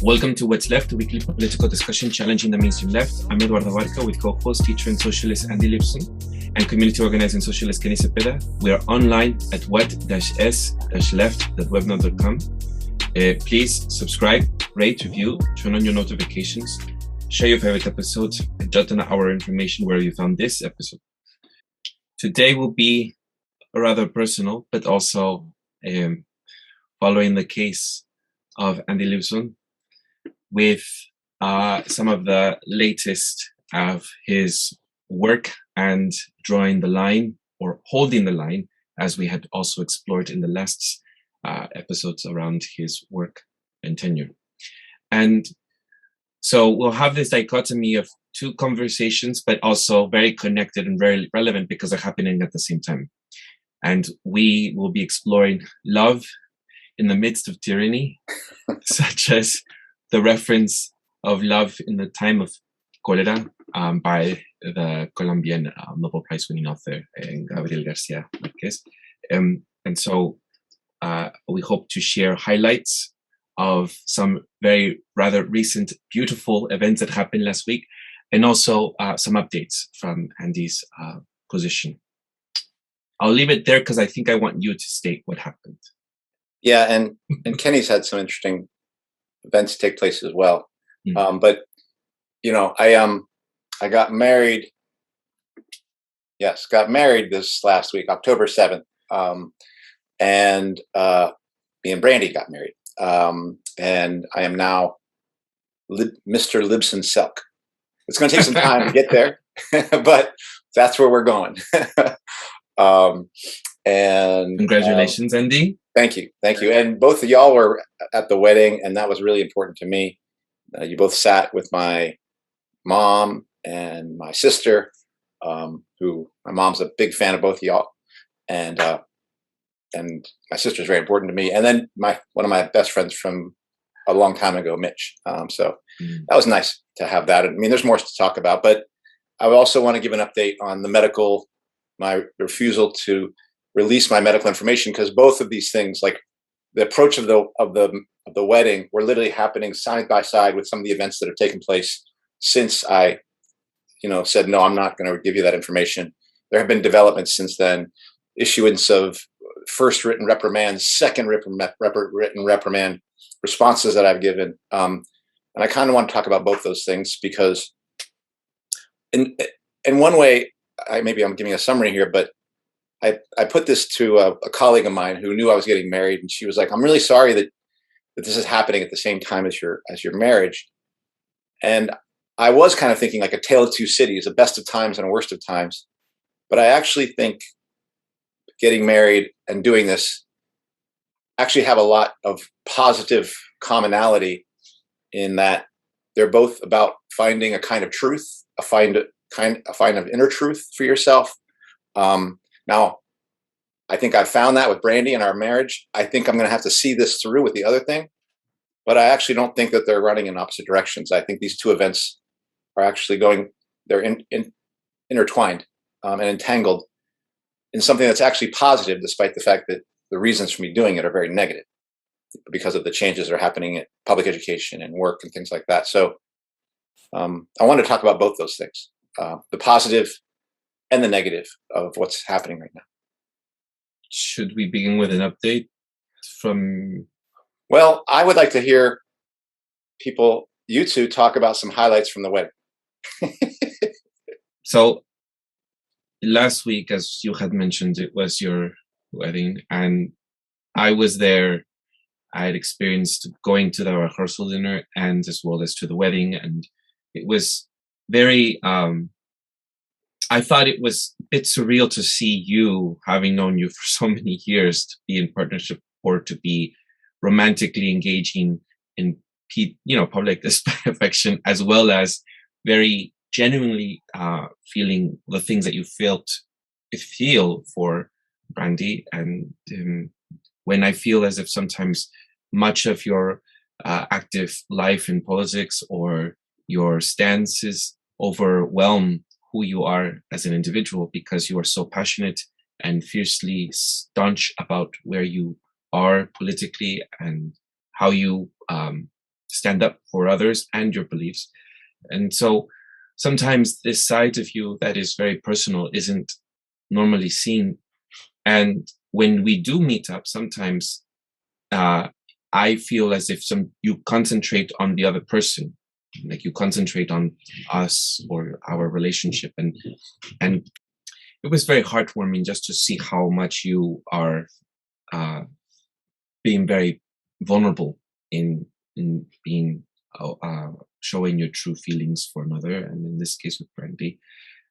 Welcome to What's Left, a weekly political discussion challenging the mainstream left. I'm Eduardo Barca with co-host, teacher and socialist Andy Libson and community organizing socialist Kenny Cepeda. We are online at what-s-left.webnode.com. Please subscribe, rate, review, turn on your notifications, share your favorite episodes, and jot down our information where you found this episode. Today will be rather personal, but also following the case of Andy Libson, with some of the latest of his work and drawing the line or holding the line, as we had also explored in the last episodes around his work and tenure. And so we'll have this dichotomy of two conversations, but also very connected and very relevant because they're happening at the same time. And we will be exploring love in the midst of tyranny, such as the reference of love in the time of cholera by the Colombian Nobel Prize winning author Gabriel Garcia Marquez. And so we hope to share highlights of some rather recent, beautiful events that happened last week, and also some updates from Andy's position. I'll leave it there because I think I want you to state what happened. Yeah, and Kenny's had some interesting events take place as well. But you know, I got married. Yes, got married this last week, October 7th. And me and Brandee got married. And I am now Mr. Libson-Selck. It's going to take some time to get there, but that's where we're going. And congratulations, Andy. Thank you. And both of y'all were at the wedding, and that was really important to me. You both sat with my mom and my sister, who my mom's a big fan of both of y'all, and my sister's very important to me. And then one of my best friends from a long time ago, Mitch. So that was nice to have that. I mean, there's more to talk about, but I also want to give an update on my refusal to release my medical information, because both of these things, like the approach of the wedding, were literally happening side by side with some of the events that have taken place since I, said, no, I'm not going to give you that information. There have been developments since then, issuance of first written reprimands, second written reprimand, responses that I've given. And I kind of want to talk about both those things because in one way, maybe I'm giving a summary here, but I put this to a colleague of mine who knew I was getting married, and she was like, "I'm really sorry that this is happening at the same time as your marriage." And I was kind of thinking like a tale of two cities, a best of times and a worst of times. But I actually think getting married and doing this actually have a lot of positive commonality in that they're both about finding a kind of truth, a find of inner truth for yourself. Now, I think I found that with Brandee in our marriage. I think I'm going to have to see this through with the other thing, but I actually don't think that they're running in opposite directions. I think these two events are actually they're intertwined and entangled in something that's actually positive, despite the fact that the reasons for me doing it are very negative because of the changes that are happening in public education and work and things like that. So I want to talk about both those things, the positive and the negative of what's happening right now. Should we begin with an update from? Well, I would like to hear you two talk about some highlights from the wedding. So last week, as you had mentioned, it was your wedding, and I was there. I had experienced going to the rehearsal dinner and as well as to the wedding, and it was very I thought it was a bit surreal to see you, having known you for so many years, to be in partnership or to be romantically engaging in public display of affection, as well as very genuinely feeling the things that you feel for Brandee. And when I feel as if sometimes much of your active life in politics or your stances overwhelm who you are as an individual, because you are so passionate and fiercely staunch about where you are politically and how you stand up for others and your beliefs. And so sometimes this side of you that is very personal isn't normally seen. And when we do meet up, sometimes I feel as if you concentrate on the other person, like you concentrate on us or our relationship, and it was very heartwarming just to see how much you are being very vulnerable in being showing your true feelings for another, and in this case with Brandee.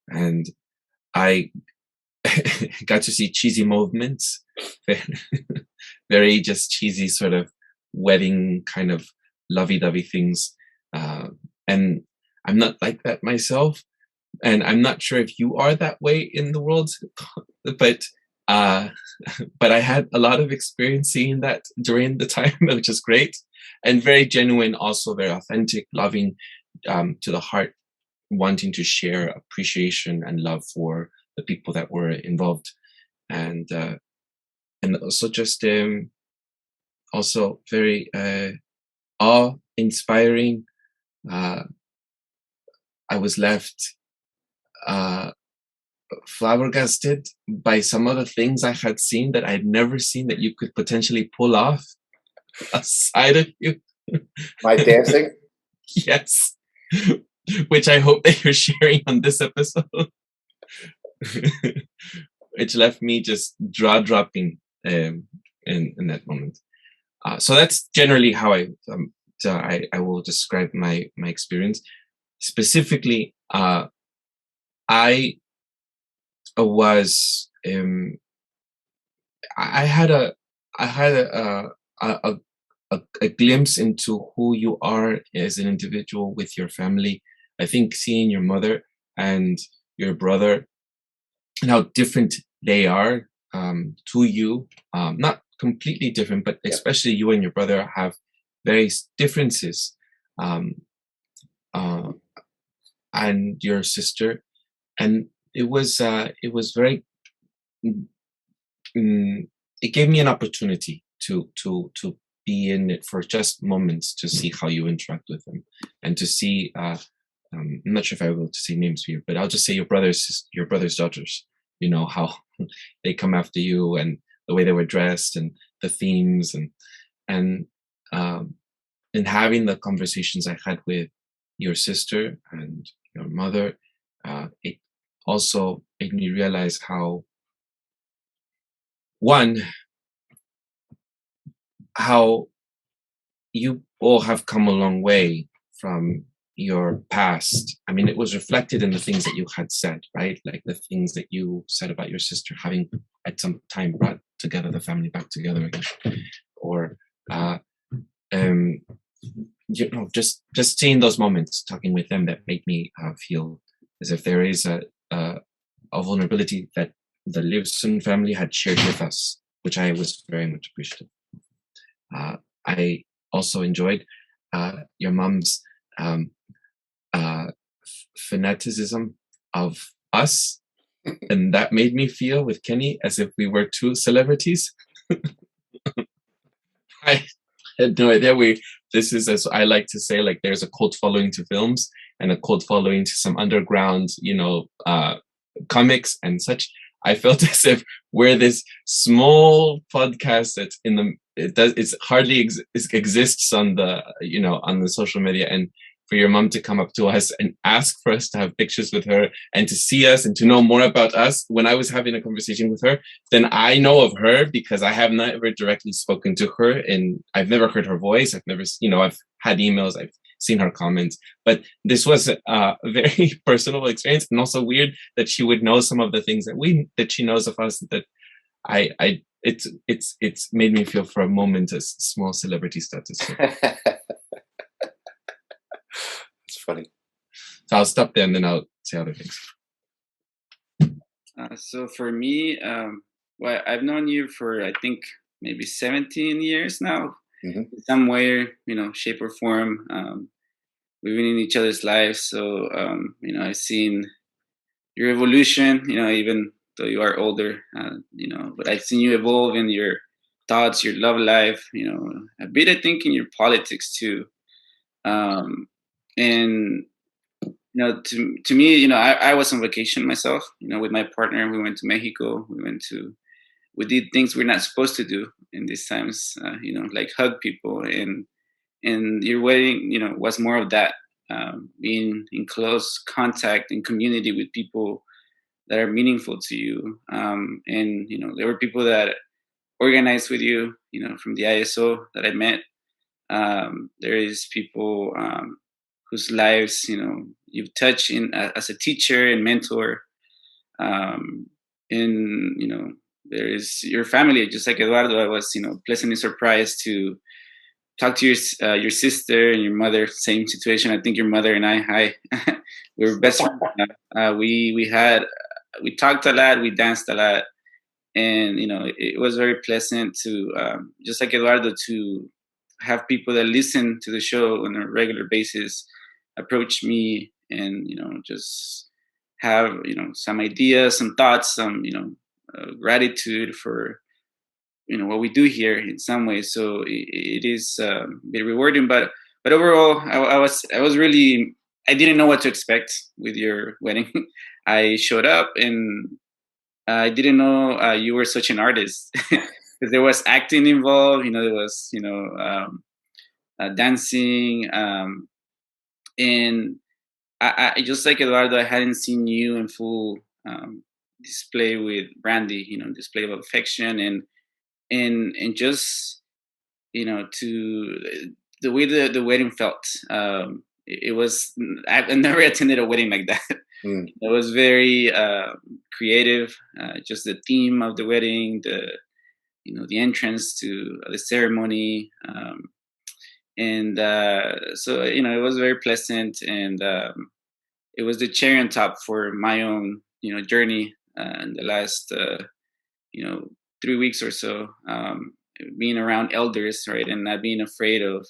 And I got to see cheesy movements, very just cheesy sort of wedding kind of lovey-dovey things. And I'm not like that myself. And I'm not sure if you are that way in the world, but I had a lot of experience seeing that during the time, which is great and very genuine, also very authentic, loving, to the heart, wanting to share appreciation and love for the people that were involved, and also just also very awe-inspiring. I was left flabbergasted by some of the things I had seen that I'd never seen that you could potentially pull off a side of you. My dancing? Yes. Which I hope that you're sharing on this episode. Which left me just jaw-dropping in that moment. So that's generally how I will describe my experience. Specifically, I was I had a glimpse into who you are as an individual with your family. I think seeing your mother and your brother and how different they are to you, not completely different, but especially you and your brother have various differences, and your sister, and it was very. It gave me an opportunity to be in it for just moments to see how you interact with them, and to see. I'm not sure if I will to say names here, but I'll just say your brother's daughters. You know how they come after you, and the way they were dressed, and the themes, and having the conversations I had with your sister and your mother, it also made me realize how you all have come a long way from your past. I mean, it was reflected in the things that you had said, right? Like the things that you said about your sister having at some time brought together the family back together again, or just seeing those moments, talking with them, that made me feel as if there is a vulnerability that the Libson family had shared with us, which I was very much appreciative. I also enjoyed your mom's fanaticism of us, and that made me feel with Kenny as if we were two celebrities. I had no idea this is, as I like to say, like there's a cult following to films and a cult following to some underground, comics and such. I felt as if we're this small podcast that's it's hardly exists on the, on the social media, and for your mom to come up to us and ask for us to have pictures with her and to see us and to know more about us. When I was having a conversation with her, then I know of her because I have never directly spoken to her, and I've never heard her voice. I've never, I've had emails, I've seen her comments, but this was a very personal experience, and also weird that she would know some of the things that she knows of us, that it's made me feel for a moment as small celebrity status. It's funny. So I'll stop there and then I'll say other things. So for me, well, I've known you for, I think, maybe 17 years now. Mm-hmm. In some way, shape or form. We've been in each other's lives. So, I've seen your evolution, even though you are older, but I've seen you evolve in your thoughts, your love life, a bit, I think, in your politics too. And to me, I was on vacation myself, with my partner. We went to Mexico. We did things we're not supposed to do in these times, like hug people. And your wedding, was more of that, being in close contact and community with people that are meaningful to you. And, there were people that organized with you, from the ISO that I met. There is people whose lives, you've touched as a teacher and mentor. Um, and, there is your family, just like Eduardo. I was, pleasantly surprised to talk to your sister and your mother. Same situation. I think your mother and I, hi, we were best friends. We talked a lot, we danced a lot, and it was very pleasant to, just like Eduardo, to have people that listen to the show on a regular basis approach me and just have some ideas, some thoughts, some gratitude for what we do here in some ways. So it is a bit rewarding, but overall, I was really, I didn't know what to expect with your wedding. I showed up and I didn't know you were such an artist because there was acting involved. There was dancing, and I just like Eduardo. I hadn't seen you in full display with Brandee. Display of affection and just to the way the wedding felt. It was, I've never attended a wedding like that. It was very creative. Just the theme of the wedding, the entrance to the ceremony, and so it was very pleasant, and it was the cherry on top for my own journey in the last 3 weeks or so, being around elders, right, and not being afraid of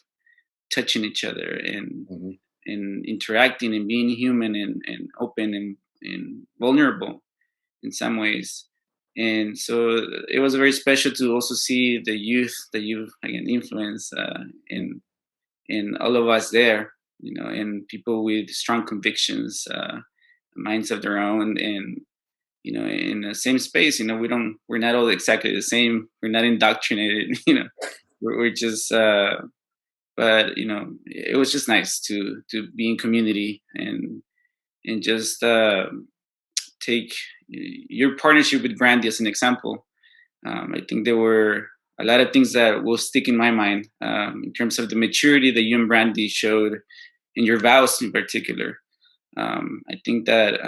touching each other and interacting and being human and open and vulnerable in some ways. And so it was very special to also see the youth that you've again influenced in all of us there, and people with strong convictions, minds of their own, and in the same space. We're not all exactly the same. We're not indoctrinated. We're just but it was just nice to be in community and just take your partnership with Brandee as an example. I think there were a lot of things that will stick in my mind, in terms of the maturity that you and Brandee showed in your vows in particular. I think that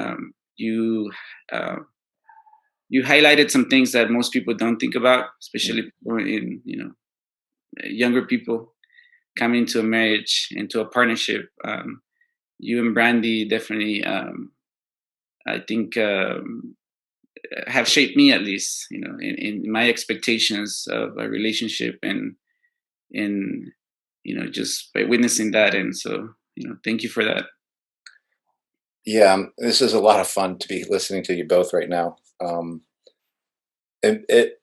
you highlighted some things that most people don't think about, especially in younger people coming into a marriage, into a partnership. You and Brandee definitely, I think, have shaped me, at least, in my expectations of a relationship, and just by witnessing that. And so, thank you for that. Yeah, this is a lot of fun to be listening to you both right now. It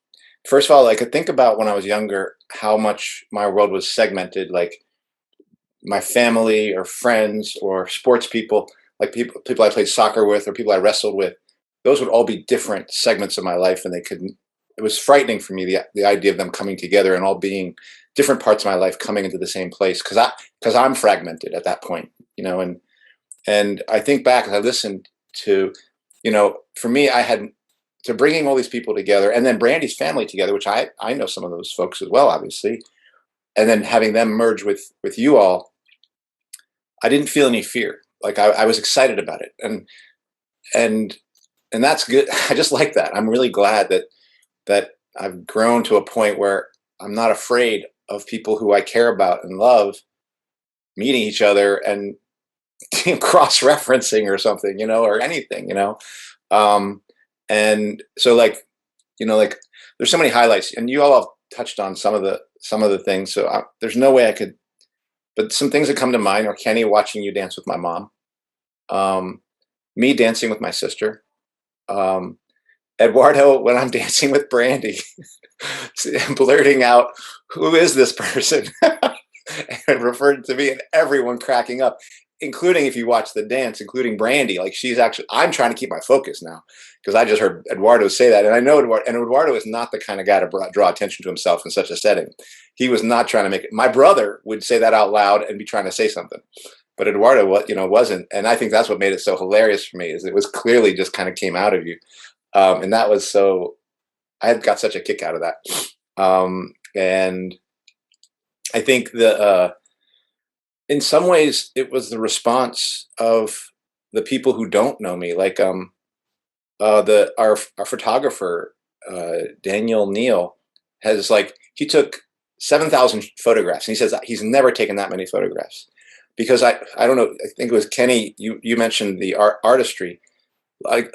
first of all, I could think about when I was younger how much my world was segmented, like my family or friends or sports people, like people I played soccer with or people I wrestled with. Those would all be different segments of my life, and it was frightening for me, the idea of them coming together and all being different parts of my life coming into the same place, because I'm fragmented at that point, and I think back as I listened to, for me, I had to bringing all these people together, and then Brandee's family together, which I know some of those folks as well, obviously, and then having them merge with you all. I didn't feel any fear. Like I was excited about it, and that's good. I just like that. I'm really glad that I've grown to a point where I'm not afraid of people who I care about and love meeting each other and cross-referencing or something, or anything, and so like there's so many highlights, and you all have touched on some of the things. So there's no way I could, but some things that come to mind are Kenny watching you dance with my mom, me dancing with my sister, Eduardo when I'm dancing with Brandee, blurting out, "Who is this person?" and referred to me, and everyone cracking up, including, if you watch the dance, including Brandee. Like, she's actually, I'm trying to keep my focus now because I just heard Eduardo say that. And I know Eduardo is not the kind of guy to draw attention to himself in such a setting. He was not trying to make it. My brother would say that out loud and be trying to say something, but Eduardo, wasn't. And I think that's what made it so hilarious for me, is it was clearly just kind of came out of you. And that was so, I had got such a kick out of that. And I think in some ways it was the response of the people who don't know me, like our photographer, Daniel Neal, has, like, he took 7,000 photographs, and he says that he's never taken that many photographs, because I don't know, I think it was Kenny, you mentioned the artistry. Like,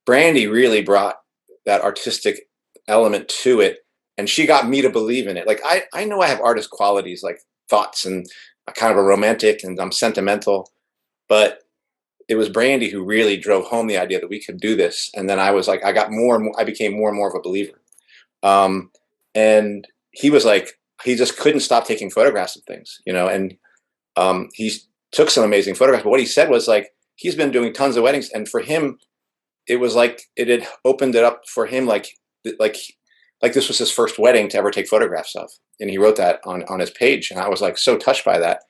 Brandee really brought that artistic element to it, and she got me to believe in it. Like, I know I have artist qualities, like thoughts, and kind of a romantic, and I'm sentimental, but it was Brandee who really drove home the idea that we could do this. And then I was like, I got more and more, I became more and more of a believer. And he was like, he just couldn't stop taking photographs of things, and he took some amazing photographs. But what he said was, like, he's been doing tons of weddings, and for him, it was like it had opened it up for him, like this was his first wedding to ever take photographs of. And he wrote that on his page, and I was like so touched by that.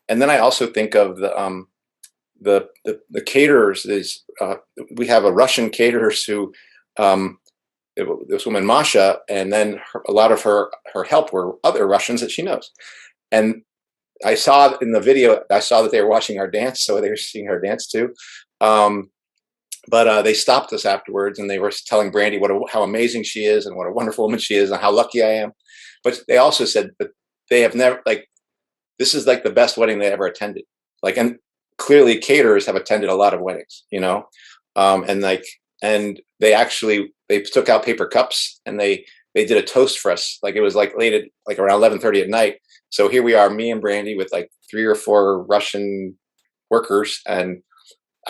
And then I also think of the caterers. We have a Russian caterers who, this woman Masha, and then a lot of her help were other Russians that she knows. And I saw in the video, I saw that they were watching our dance, so they were seeing her dance too. But they stopped us afterwards, and they were telling Brandee how amazing she is, and what a wonderful woman she is, and how lucky I am. But they also said that they have never, like, this is like the best wedding they ever attended. Like, and clearly caterers have attended a lot of weddings, and they took out paper cups, and they did a toast for us. Like, it was like late at, like, around 11:30 at night. So here we are, me and Brandee, with like 3 or 4 Russian workers, and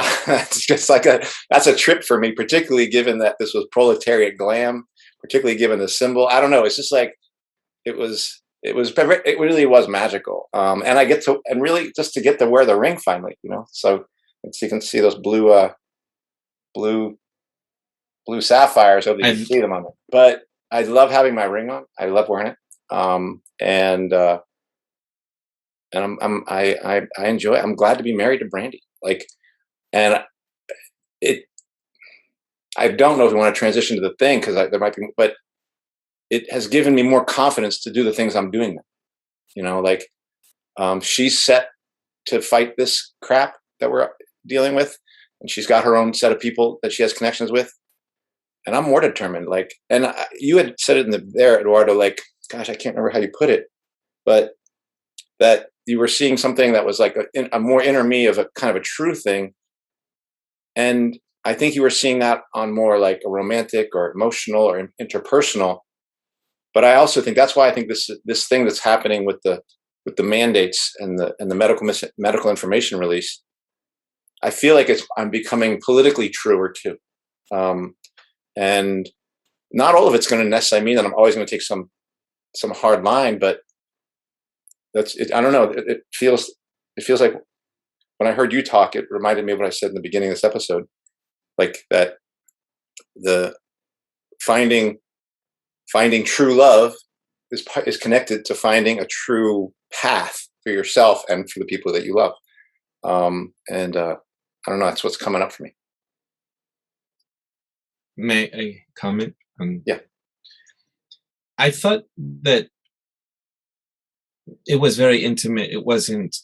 it's just like that's a trip for me, particularly given that this was proletariat glam, particularly given the symbol. I don't know. It's just like, it really was magical. And I get to, and really just to get to wear the ring finally, so you can see those blue sapphires. Hope you can see them on there. But I love having my ring on. I love wearing it. And I enjoy it. I'm glad to be married to Brandee. Like, and I don't know if we want to transition to the thing, because there might be, but it has given me more confidence to do the things I'm doing now. Like, she's set to fight this crap that we're dealing with, and she's got her own set of people that she has connections with, and I'm more determined. Like, and you had said it there, Eduardo, like, gosh, I can't remember how you put it, but that you were seeing something that was like a more inner me, of a kind of a true thing. And I think you were seeing that on more like a romantic or emotional or interpersonal. But I also think that's why I think this thing that's happening with the mandates and the medical information release, I feel like I'm becoming politically truer too. And not all of it's going to necessarily mean that I'm always going to take some hard line, but that's it. I don't know. It feels like, when I heard you talk, it reminded me of what I said in the beginning of this episode, like that the finding true love is connected to finding a true path for yourself and for the people that you love. And I don't know, that's what's coming up for me. May I comment? Yeah. I thought that it was very intimate. It wasn't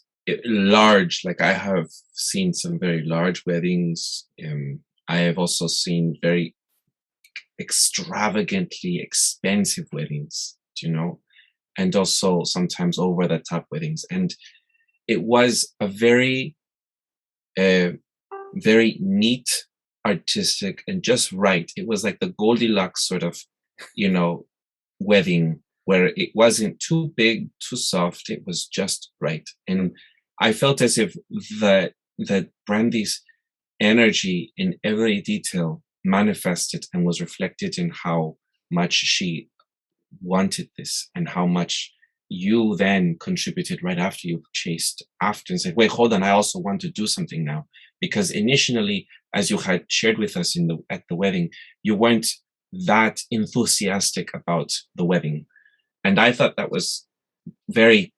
large. Like, I have seen some very large weddings. I have also seen very extravagantly expensive weddings, and also sometimes over the top weddings. And it was a very, very neat, artistic, and just right. It was like the Goldilocks sort of, wedding, where it wasn't too big, too soft. It was just right. And I felt as if that Brandee's energy in every detail manifested and was reflected in how much she wanted this, and how much you then contributed right after, you chased after and said, wait, hold on, I also want to do something now. Because initially, as you had shared with us at the wedding, you weren't that enthusiastic about the wedding. And I thought that was very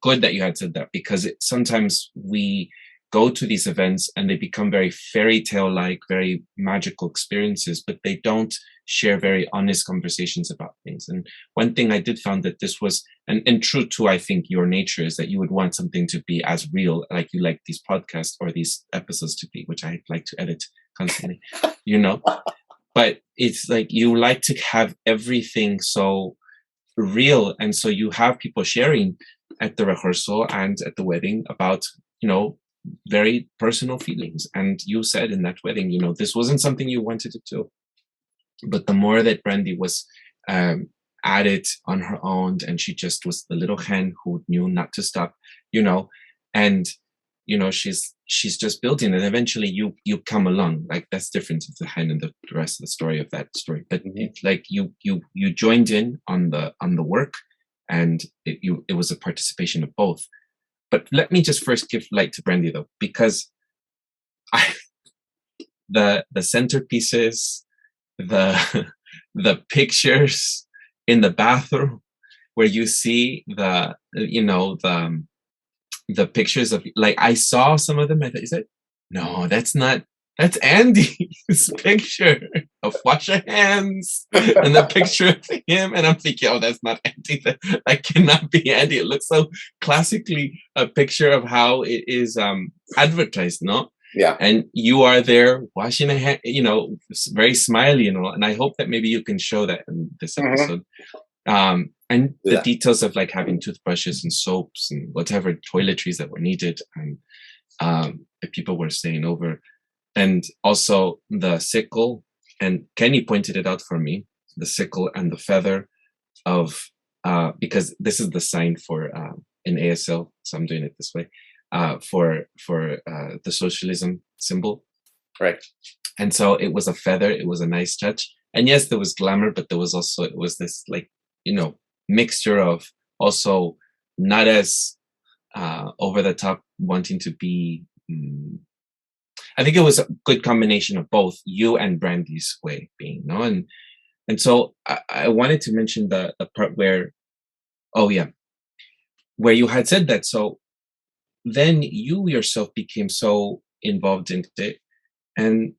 good that you had said that, because sometimes we go to these events and they become very fairy tale like, very magical experiences, but they don't share very honest conversations about things. And one thing I did found that this was, and true to, I think, your nature, is that you would want something to be as real, like you like these podcasts or these episodes to be, which I like to edit constantly, you know, but it's like, you like to have everything so real. And so you have people sharing at the rehearsal and at the wedding about, you know, very personal feelings. And you said in that wedding, you know, this wasn't something you wanted to do. But the more that Brandee was at it on her own, and she just was the little hen who knew not to stop, you know, and you know, she's just building it. Eventually you come along. Like, that's different with the hen and the rest of the story of that story. But it's like you joined in on the work, and it was a participation of both. But let me just first give light to Brandee, though, because the centerpieces, the pictures in the bathroom where you see the, you know, the pictures of, like, I saw some of them. I said, no, that's not. That's Andy's picture of wash your hands, and the picture of him. And I'm thinking, oh, that's not Andy. That cannot be Andy. It looks so classically a picture of how it is advertised, no? Yeah. And you are there washing a hand, you know, very smiley and all. And I hope that maybe you can show that in this episode. And the details of, like, having toothbrushes and soaps and whatever toiletries that were needed, and that people were staying over. And also the sickle, and Kenny pointed it out for me, the sickle and the feather of, because this is the sign for, in ASL, so I'm doing it this way, for the socialism symbol. Right. And so it was a feather, it was a nice touch. And yes, there was glamour, but there was also, it was this, like, you know, mixture of also not as over the top, wanting to be, I think it was a good combination of both you and Brandee's way being, no? And so I wanted to mention the part where, oh yeah, where you had said that. So then you yourself became so involved in it, and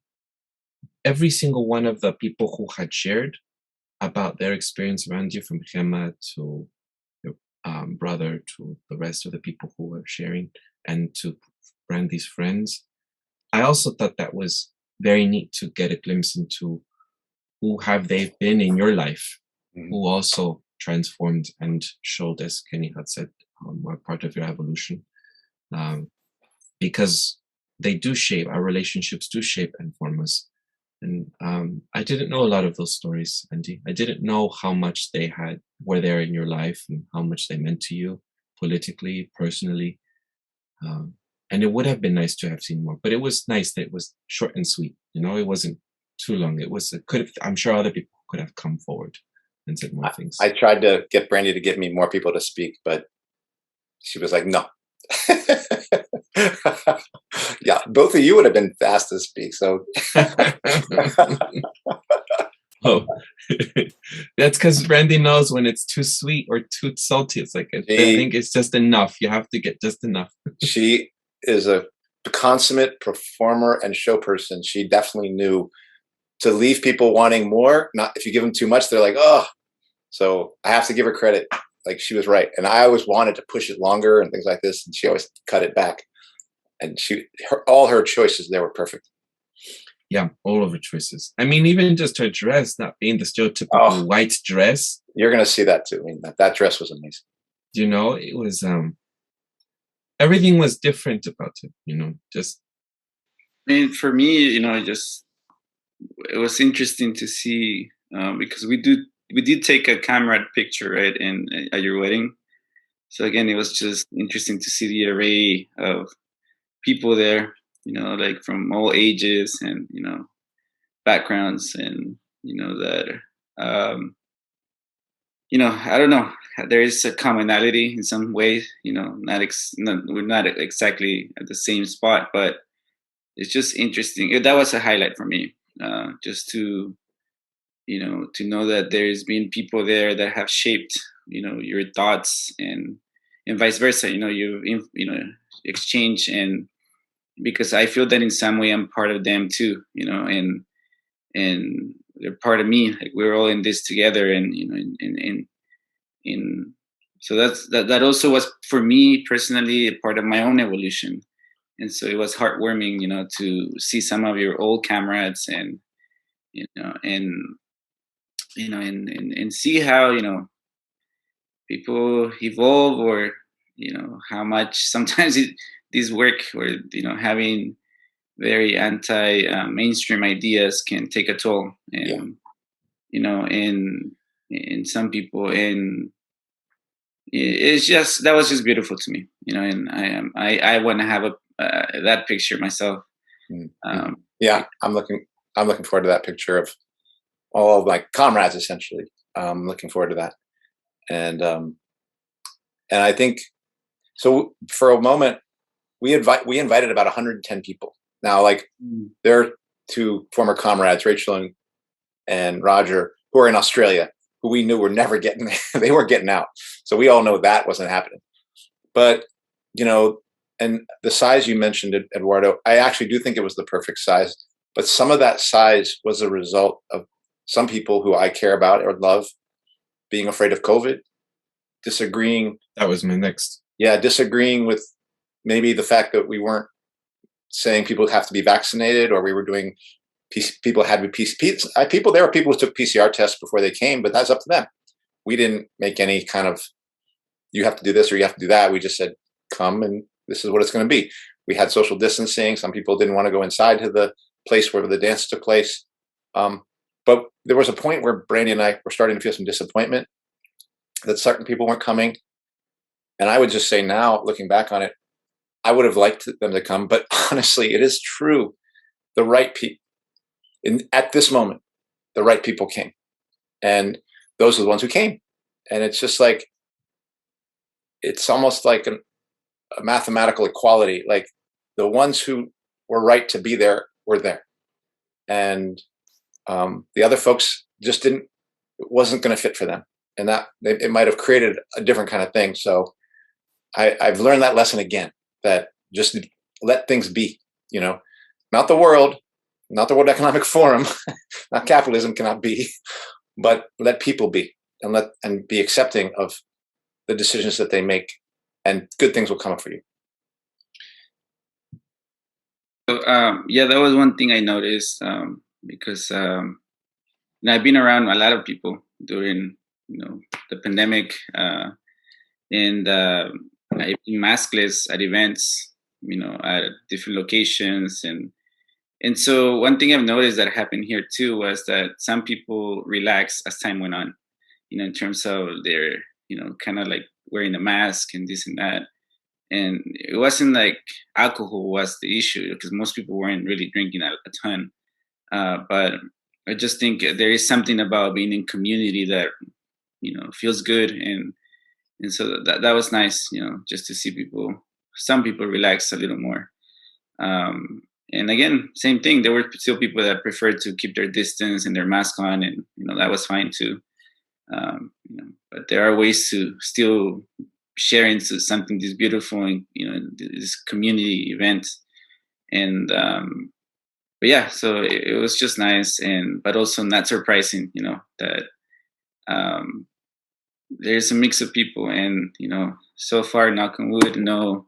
every single one of the people who had shared about their experience around you, from Gemma to your brother to the rest of the people who were sharing, and to Brandee's friends, I also thought that was very neat to get a glimpse into who have they been in your life, who also transformed and showed, as Kenny had said, are part of your evolution. Because they do shape, our relationships do shape and form us. And I didn't know a lot of those stories, Andy. I didn't know how much they were there in your life, and how much they meant to you politically, personally. And it would have been nice to have seen more, but it was nice that it was short and sweet. You know, it wasn't too long. I'm sure other people could have come forward and said more things. I tried to get Brandee to give me more people to speak, but she was like, no. Yeah, both of you would have been fast to speak. So, oh, that's because Brandee knows when it's too sweet or too salty. It's like, I think it's just enough. You have to get just enough. She is a consummate performer and show person. She definitely knew to leave people wanting more. Not if you give them too much, they're like, oh. So I have to give her credit. Like, she was right. And I always wanted to push it longer and things like this, and she always cut it back. And all her choices there were perfect. Yeah, all of her choices. I mean, even just her dress, not being the stereotypical white dress. You're going to see that too. I mean, that dress was amazing. You know, it was, everything was different about it, you know, just. I mean, for me, you know, it was interesting to see, because we did take a camera picture, right, at your wedding. So again, it was just interesting to see the array of people there, you know, like from all ages and, you know, backgrounds, and, you know, that I don't know. There is a commonality in some way. We're not exactly at the same spot, but it's just interesting. That was a highlight for me, just to know that there's been people there that have shaped, your thoughts, and vice versa. Exchange, and because I feel that in some way I'm part of them too, and they're part of me. Like we're all in this together, and in so that also was for me personally a part of my own evolution. And so it was heartwarming, to see some of your old comrades, and you know and and see how people evolve, or how much sometimes this work, or having very anti mainstream ideas can take a toll, and in some people. And it's just, that was just beautiful to me, and I want to have that picture myself. Yeah, I'm looking forward to that picture of all of my comrades, essentially. I'm looking forward to that. And I think so. For a moment, we invited about 110 people. Now, like, there are two former comrades, Rachel and Roger, who are in Australia, who we knew were never getting they weren't getting out. So we all know that wasn't happening. But and the size you mentioned, Eduardo, I actually do think it was the perfect size. But some of that size was a result of some people who I care about or love being afraid of COVID, disagreeing. That was my next. Yeah, disagreeing with maybe the fact that we weren't saying people have to be vaccinated, or we were doing people had to be people. There were people who took PCR tests before they came, but that's up to them. We didn't make any kind of, you have to do this or you have to do that. We just said, come, and this is what it's going to be. We had social distancing. Some people didn't want to go inside to the place where the dance took place. But there was a point where Brandee and I were starting to feel some disappointment that certain people weren't coming. And I would just say now, looking back on it, I would have liked them to come. But honestly, it is true. The right people, at this moment, the right people came. And those are the ones who came. And it's just like, it's almost like a mathematical equality. Like, the ones who were right to be there were there. And the other folks just it wasn't going to fit for them. And that it might have created a different kind of thing. So I've learned that lesson again, that just let things be, not the World Economic Forum, not capitalism cannot be, but let people be, and be accepting of the decisions that they make, and good things will come up for you. So, that was one thing I noticed, because I've been around a lot of people during the pandemic, and I've been maskless at events, at different locations, and so one thing I've noticed that happened here too was that some people relaxed as time went on, in terms of their kind of like wearing a mask and this and that. And it wasn't like alcohol was the issue, because most people weren't really drinking a ton. But I just think there is something about being in community that feels good, and so that was nice, just to see some people relax a little more. And again, same thing. There were still people that preferred to keep their distance and their mask on, and that was fine too. But there are ways to still share into something this beautiful, and this community event. And but yeah, so it was just nice, but also not surprising, that there's a mix of people, and so far, knock on wood, no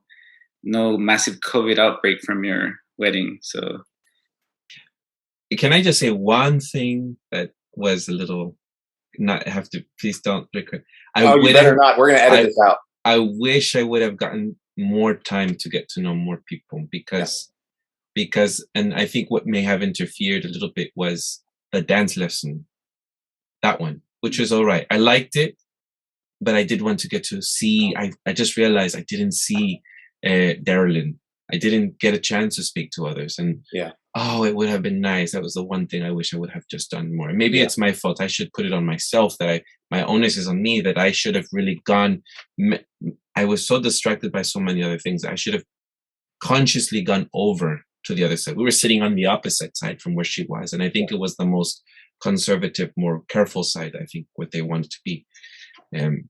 massive COVID outbreak from your wedding. So can I just say one thing that was a little, not have to, please don't record. You better not. We're going to edit this out. I wish I would have gotten more time to get to know more people, because and I think what may have interfered a little bit was the dance lesson, that one, which was all right. I liked it, but I did want to get to see, I just realized I didn't see Darylyn I didn't get a chance to speak to others. And oh, it would have been nice. That was the one thing I wish I would have just done more. Maybe it's my fault. I should put it on myself, that my onus is on me, that I should have really gone. I was so distracted by so many other things. I should have consciously gone over to the other side. We were sitting on the opposite side from where she was. And I think it was the most conservative, more careful side, I think, what they wanted to be. And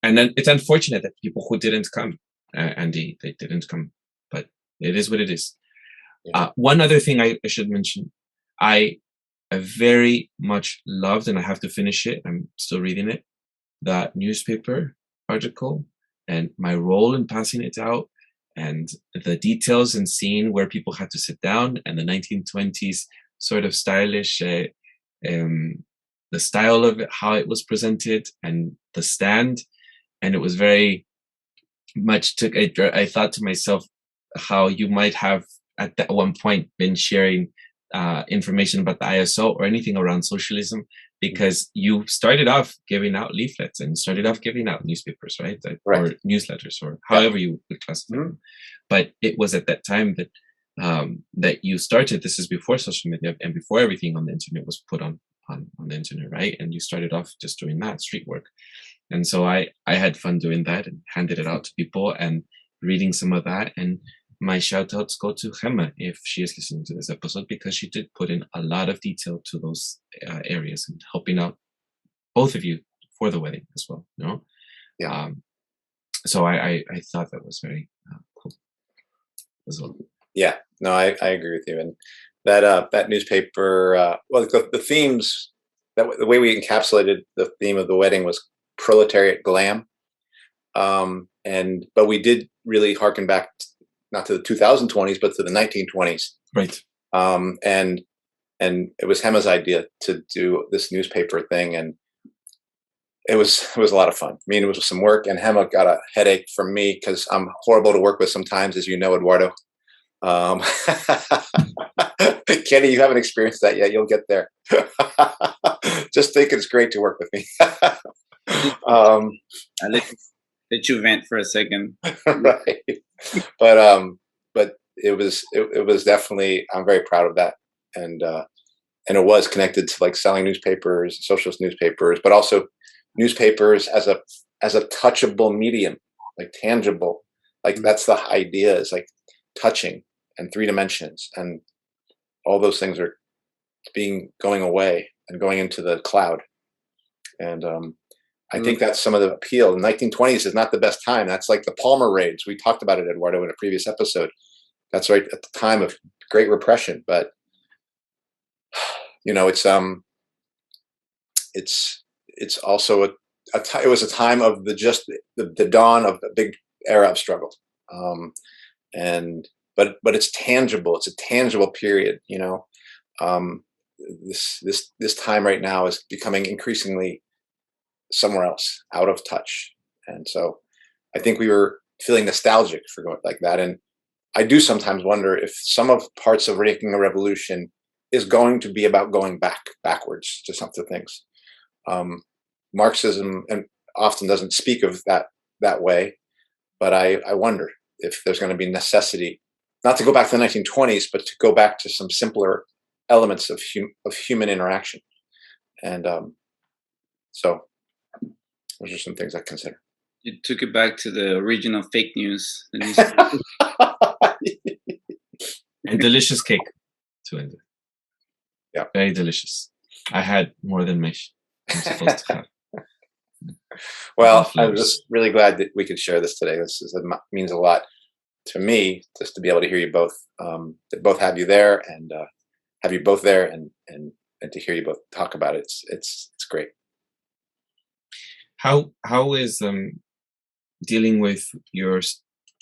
then it's unfortunate that people who didn't come, Andy, they didn't come, but it is what it is. One other thing I should mention, I very much loved, and I have to finish it, I'm still reading it, that newspaper article, and my role in passing it out, and the details and seeing where people had to sit down, and the 1920s sort of stylish, the style of it, how it was presented, and the stand. And it was very much I thought to myself how you might have at that one point been sharing information about the ISO or anything around socialism, because you started off giving out leaflets and started off giving out newspapers, right? Or newsletters, or however you would classify them. But it was at that time that that you started. This is before social media and before everything on the internet was put on the internet, right? And you started off just doing that street work. And so I had fun doing that and handed it out to people and reading some of that. And my shout outs go to Gemma if she is listening to this episode, because she did put in a lot of detail to those areas and helping out both of you for the wedding as well, you know? So I thought that was very cool as well. Yeah, no, I agree with you. And that newspaper, well, the themes, the way we encapsulated the theme of the wedding was proletariat glam. But we did really harken back not to the 2020s, but to the 1920s. Right. And it was Gemma's idea to do this newspaper thing. And it was a lot of fun. I mean, it was some work, and Gemma got a headache from me because I'm horrible to work with sometimes, as you know, Eduardo. Kenny, you haven't experienced that yet. You'll get there. Just think it's great to work with me. I let you vent for a second. Right. But it was definitely, I'm very proud of that. And it was connected to like selling newspapers, socialist newspapers, but also newspapers as a touchable medium, like tangible. Like that's the idea, is like touching and 3 dimensions, and all those things are going away and going into the cloud. And I think that's some of the appeal. The 1920s is not the best time. That's like the Palmer raids. We talked about it, Eduardo, in a previous episode. That's right at the time of Great Repression. But you know, it's also it was a time of the dawn of the big era of struggle. But it's tangible. It's a tangible period. You know, this time right now is becoming increasingly somewhere else, out of touch. And so I think we were feeling nostalgic for going like that. And I do sometimes wonder if some of parts of Making a Revolution is going to be about going backwards to some of the things. Marxism and often doesn't speak of that way, but I wonder if there's going to be necessity not to go back to the 1920s, but to go back to some simpler elements of human interaction. And so those are some things I consider. You took it back to the original fake news. And delicious cake to end it. Yeah, very delicious. I had more than I'm supposed to have. Well, I'm just really glad that we could share this today. It means a lot to me, just to be able to hear you both, to both have you there and have you both there, and to hear you both talk about it. It's great. How is dealing with your,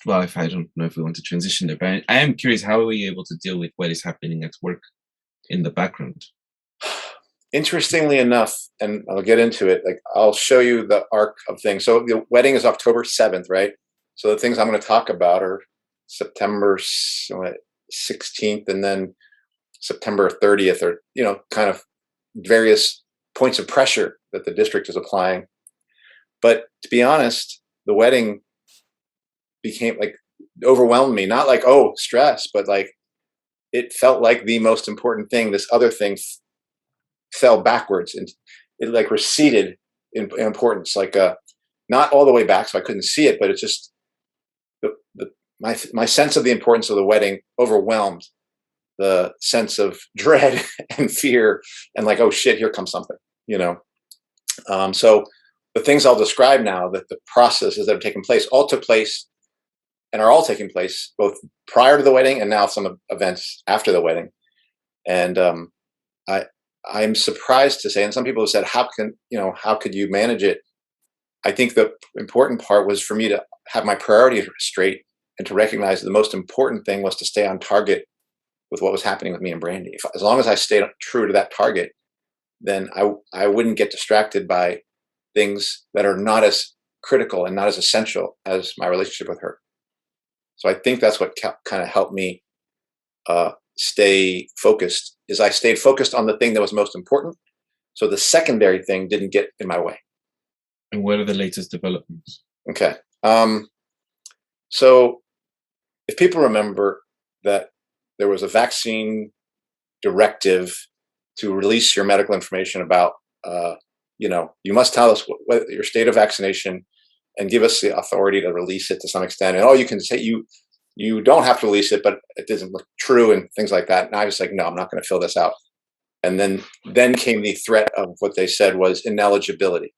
well, if I don't know if we want to transition there, but I am curious, how are we able to deal with what is happening at work in the background? Interestingly enough, and I'll get into it, like I'll show you the arc of things. So the wedding is October 7th, right? So the things I'm going to talk about are September 16th and then September 30th, or, you know, kind of various points of pressure that the district is applying. But to be honest, the wedding became like overwhelmed me. Not like, oh, stress, but like it felt like the most important thing. This other thing fell backwards, and it like receded in importance, like not all the way back, so I couldn't see it, but it's just my sense of the importance of the wedding overwhelmed the sense of dread and fear, and like, oh shit, here comes something, you know. So the things I'll describe now, that the processes that have taken place, all took place and are all taking place both prior to the wedding and now some events after the wedding. And I'm surprised to say, and some people have said, how could you manage it? I think the important part was for me to have my priorities straight and to recognize the most important thing was to stay on target with what was happening with me and Brandee. As long as I stayed true to that target, then I wouldn't get distracted by things that are not as critical and not as essential as my relationship with her. So I think that's what kind of helped me stay focused, is I stayed focused on the thing that was most important. So the secondary thing didn't get in my way. And what are the latest developments? Okay. So if people remember that there was a vaccine directive to release your medical information about, you must tell us what your state of vaccination and give us the authority to release it to some extent. And you can say you don't have to release it, but it doesn't look true and things like that. And I was like, no, I'm not going to fill this out. And then came the threat of what they said was ineligibility.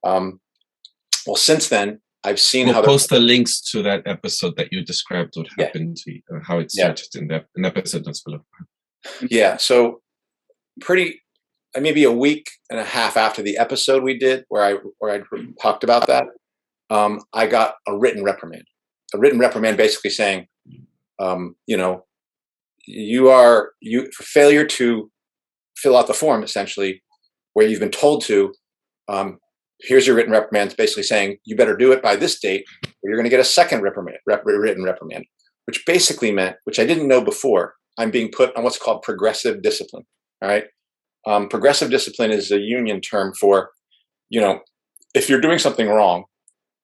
Well, since then, I've seen we'll how post the links to that episode that you described what happened to you, how it started in an episode that's below. Yeah. So maybe a week and a half after the episode we did where I talked about that, I got a written reprimand. A written reprimand basically saying, for failure to fill out the form, essentially, where you've been told to, here's your written reprimand, basically saying you better do it by this date or you're going to get a second written reprimand, which basically meant, which I didn't know before, I'm being put on what's called progressive discipline. All right. Progressive discipline is a union term for, if you're doing something wrong,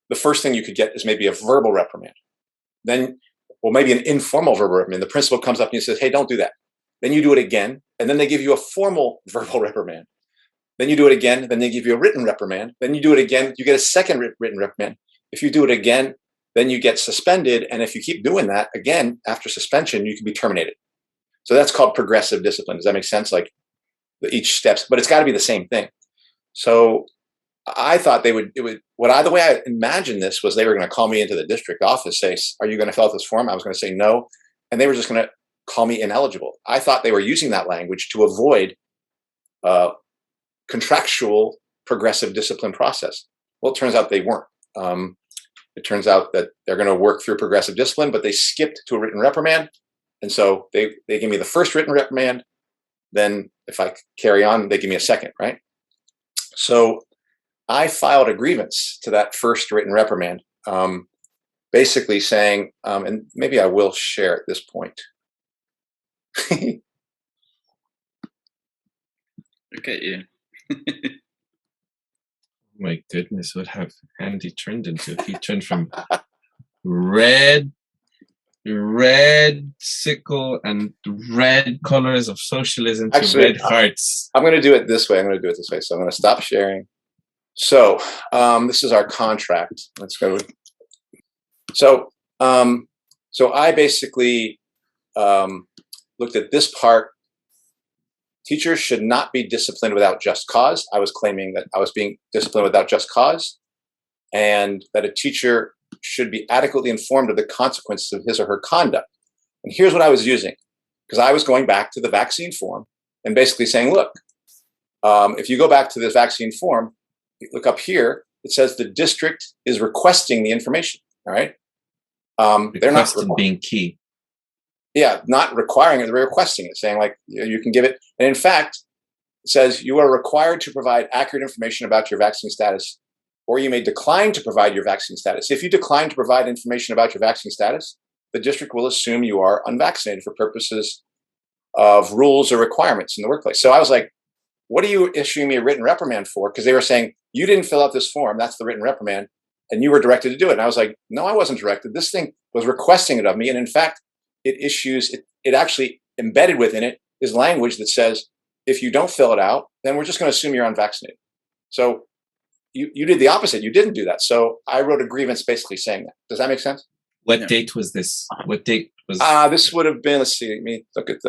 the first thing you could get is maybe a verbal reprimand. Then, maybe an informal verbal reprimand. The principal comes up and he says, hey, don't do that. Then you do it again. And then they give you a formal verbal reprimand. Then you do it again. Then they give you a written reprimand. Then you do it again. You get a second written reprimand. If you do it again, then you get suspended. And if you keep doing that again, after suspension, you can be terminated. So that's called progressive discipline. Does that make sense? Like each steps, but it's got to be the same thing. So I thought the way I imagined this was they were going to call me into the district office, say, are you going to fill out this form? I was going to say no. And they were just going to call me ineligible. I thought they were using that language to avoid contractual progressive discipline process. Well, it turns out they weren't. It turns out that they're going to work through progressive discipline, but they skipped to a written reprimand. And so they gave me the first written reprimand. Then if I carry on, they give me a second, right? So I filed a grievance to that first written reprimand, basically saying, and maybe I will share at this point. Okay, yeah. My goodness, what have Andy turned into? He turned from red sickle and red colors of socialism to red hearts. I'm going to do it this way. So I'm going to stop sharing. So this is our contract. Let's go. So I basically looked at this part. Teachers should not be disciplined without just cause. I was claiming that I was being disciplined without just cause, and that a teacher should be adequately informed of the consequences of his or her conduct. And here's what I was using, because I was going back to the vaccine form and basically saying, look, if you go back to this vaccine form, look up here, it says the district is requesting the information. All right. They're not being key. Yeah, not requiring it, they're requesting it, saying like you can give it. And in fact, it says you are required to provide accurate information about your vaccine status, or you may decline to provide your vaccine status. If you decline to provide information about your vaccine status, the district will assume you are unvaccinated for purposes of rules or requirements in the workplace. So I was like, what are you issuing me a written reprimand for? Because they were saying, you didn't fill out this form, that's the written reprimand, and you were directed to do it. And I was like, no, I wasn't directed. This thing was requesting it of me. And in fact, it actually embedded within it is language that says, if you don't fill it out, then we're just going to assume you're unvaccinated. So you did the opposite. You didn't do that. So I wrote a grievance basically saying that. Does that make sense? What date was this? What date was? This would have been, let's see, let me look at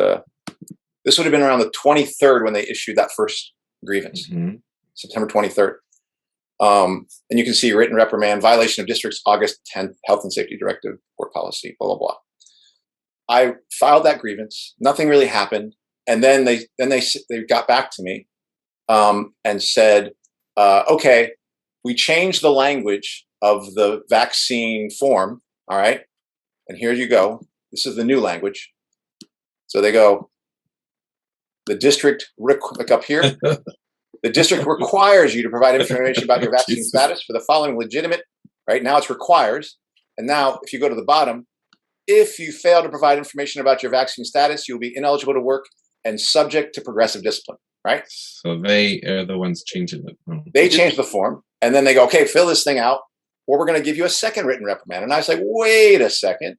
this would have been around the 23rd when they issued that first grievance, September 23rd. And you can see written reprimand, violation of district's August 10th health and safety directive or policy, blah, blah, blah. I filed that grievance. Nothing really happened. And then they got back to me and said, okay, we changed the language of the vaccine form. All right. And here you go. This is the new language. So they go, the district, look up here. The district requires you to provide information about your vaccine status for the following legitimate, right? Now it's requires. And now if you go to the bottom, if you fail to provide information about your vaccine status, you'll be ineligible to work and subject to progressive discipline, right? So they are the ones changing it. They changed the form and then they go, okay, fill this thing out or we're going to give you a second written reprimand. And I was like, wait a second.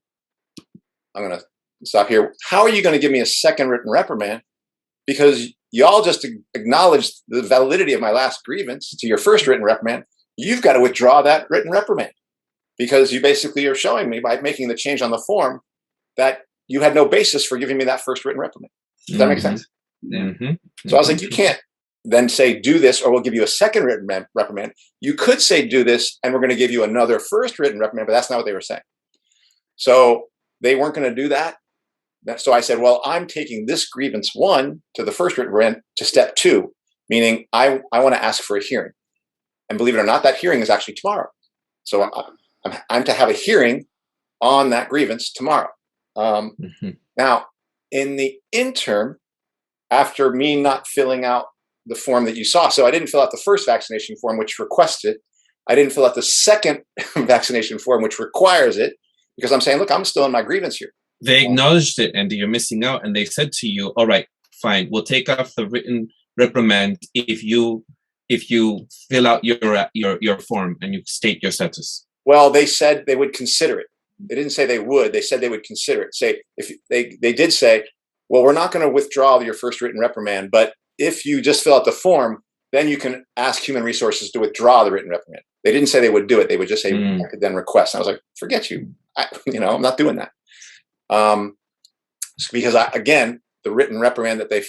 I'm going to stop here. How are you going to give me a second written reprimand? Because y'all just acknowledged the validity of my last grievance to your first written reprimand. You've got to withdraw that written reprimand because you basically are showing me by making the change on the form that you had no basis for giving me that first written reprimand. Does that make sense? So I was like, you can't then say do this or we'll give you a second written reprimand. You could say do this and we're going to give you another first written reprimand, but that's not what they were saying. So they weren't going to do that. So I said, well, I'm taking this grievance 1 to the first written reprimand to step 2, meaning I want to ask for a hearing. And believe it or not, that hearing is actually tomorrow. So I'm to have a hearing on that grievance tomorrow. Now, in the interim, after me not filling out the form that you saw, so I didn't fill out the first vaccination form, which requested. I didn't fill out the second vaccination form, which requires it, because I'm saying, look, I'm still in my grievance here. They acknowledged it, Andy, you're missing out, and they said to you, all right, fine, we'll take off the written reprimand if you fill out your form and you state your status. Well, they said they would consider it. They didn't say they would. They said they would consider it. Say if they did say, well, we're not going to withdraw your first written reprimand, but if you just fill out the form, then you can ask Human Resources to withdraw the written reprimand. They didn't say they would do it. They would just say, I could then request. And I was like, forget you. I'm not doing that. Because again, the written reprimand that they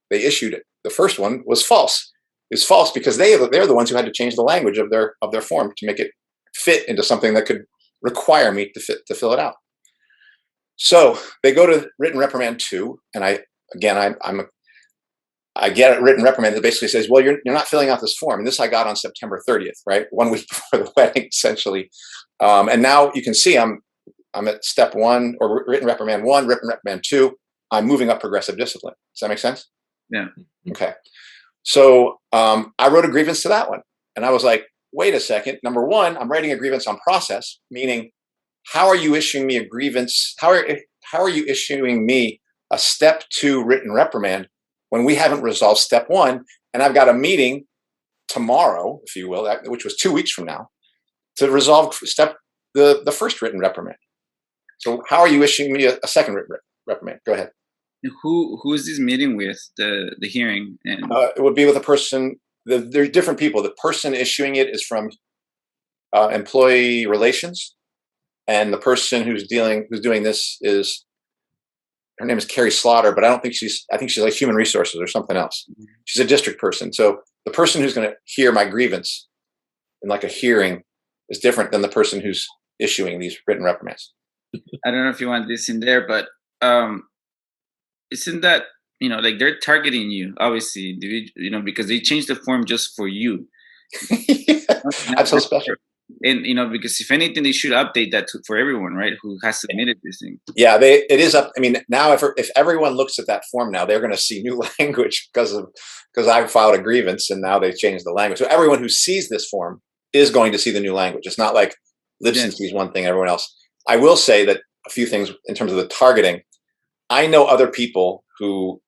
issued, the first one was false. It's false because they're the ones who had to change the language of their form to make it fit into something that could require me to fill it out. So they go to written reprimand 2, and I get a written reprimand that basically says, well, you're not filling out this form. And this I got on September 30th, right? 1 week before the wedding, essentially. And now you can see I'm at step 1 or written reprimand 1, written reprimand 2. I'm moving up progressive discipline. Does that make sense? Yeah. Okay. So I wrote a grievance to that one. And I was like, wait a second. Number 1, I'm writing a grievance on process, meaning how are you issuing me a grievance? How are you issuing me a step 2 written reprimand when we haven't resolved step 1? And I've got a meeting tomorrow, if you will, which was 2 weeks from now, to resolve the first written reprimand. So how are you issuing me a second written reprimand? Go ahead. Who is this meeting with, the hearing? And it would be with a person. There's different people. The person issuing it is from employee relations, and the person who's doing this her name is Carrie Slaughter, but I think she's like human resources or something else. She's a district person. So the person who's going to hear my grievance in like a hearing is different than the person who's issuing these written reprimands. I don't know if you want this in there, but isn't that, like they're targeting you, obviously, because they changed the form just for you. Yeah, that's so special. And, because if anything, they should update that for everyone, right, who has submitted this thing. Yeah, it is up. I mean, now if everyone looks at that form now, they're going to see new language because I filed a grievance and now they changed the language. So everyone who sees this form is going to see the new language. It's not like Libson sees one thing, everyone else. I will say that a few things in terms of the targeting. I know other people who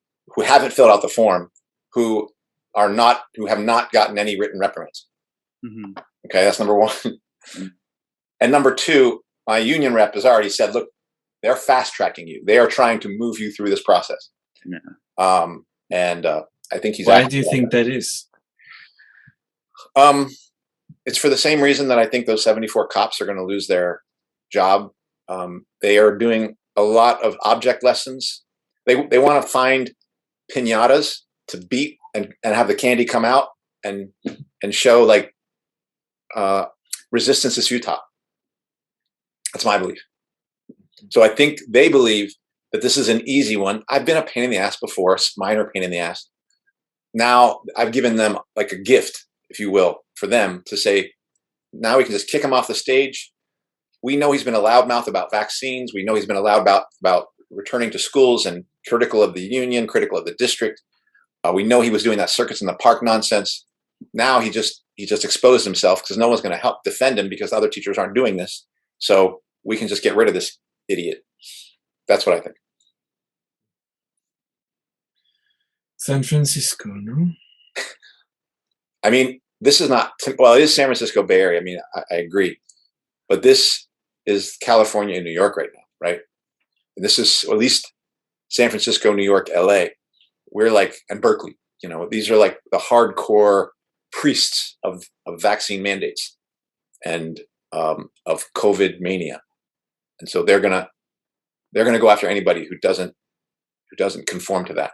haven't filled out the form who have not gotten any written reprimands. Okay, that's number 1. And number two, my union rep has already said, look, they're fast tracking you. They are trying to move you through this process. Yeah. And I think he's. Why do you think that is? It's for the same reason that I think those 74 cops are going to lose their job. They are doing a lot of object lessons. They want to find piñatas to beat and have the candy come out and show like resistance is futile. That's my belief. So I think they believe that this is an easy one. I've been a pain in the ass before, minor pain in the ass. Now I've given them like a gift, if you will, for them to say, now we can just kick him off the stage. We know he's been a loudmouth about vaccines. We know he's been a loud about returning to schools and critical of the union, critical of the district. We know he was doing that circus in the park nonsense. Now he just exposed himself because no one's going to help defend him because other teachers aren't doing this. So we can just get rid of this idiot. That's what I think. San Francisco, no? I mean, this is not, well, it is San Francisco Bay Area. I mean, I agree. But this is California and New York right now, right? And this is, or at least San Francisco, New York, LA. We're like, and Berkeley, you know, these are like the hardcore priests of vaccine mandates and of COVID mania. And so they're gonna go after anybody who doesn't conform to that.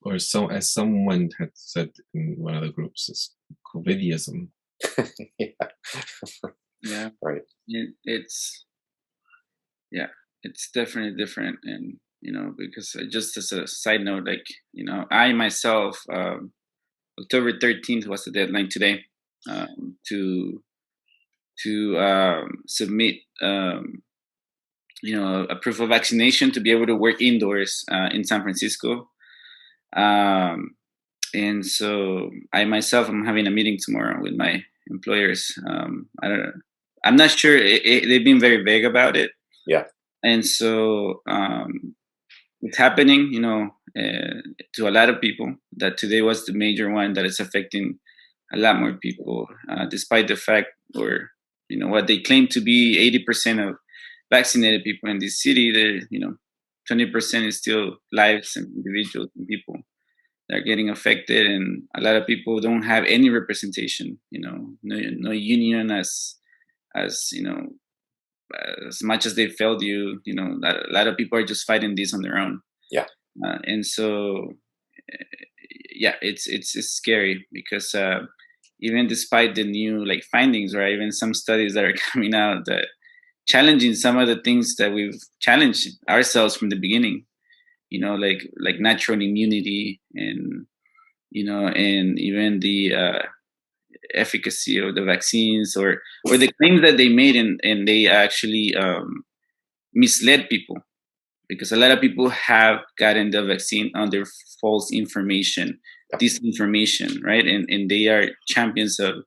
Or so, as someone had said in one of the groups, it's COVIDism. Yeah. Right. It's definitely different, and you know, because just as a side note, like, you know, I myself, October 13th was the deadline today to submit you know, a proof of vaccination to be able to work indoors in San Francisco. And so I myself am having a meeting tomorrow with my employers. I'm not sure. They've been very vague about it. Yeah. And so it's happening, you know, to a lot of people. That today was the major one that is affecting a lot more people, despite the fact, or you know, what they claim to be 80% of vaccinated people in this city. There, you know, 20% is still lives and individuals and people that are getting affected, and a lot of people don't have any representation. You know, no union as you know, as much as they failed you. You know, a lot of people are just fighting this on their own. Yeah. And so, yeah, it's scary because even despite the new like findings, or even some studies that are coming out that challenging some of the things that we've challenged ourselves from the beginning, you know, like natural immunity, and you know, and even the efficacy of the vaccines, or the claims that they made, and they actually misled people, because a lot of people have gotten the vaccine under false information, disinformation, right? And they are champions of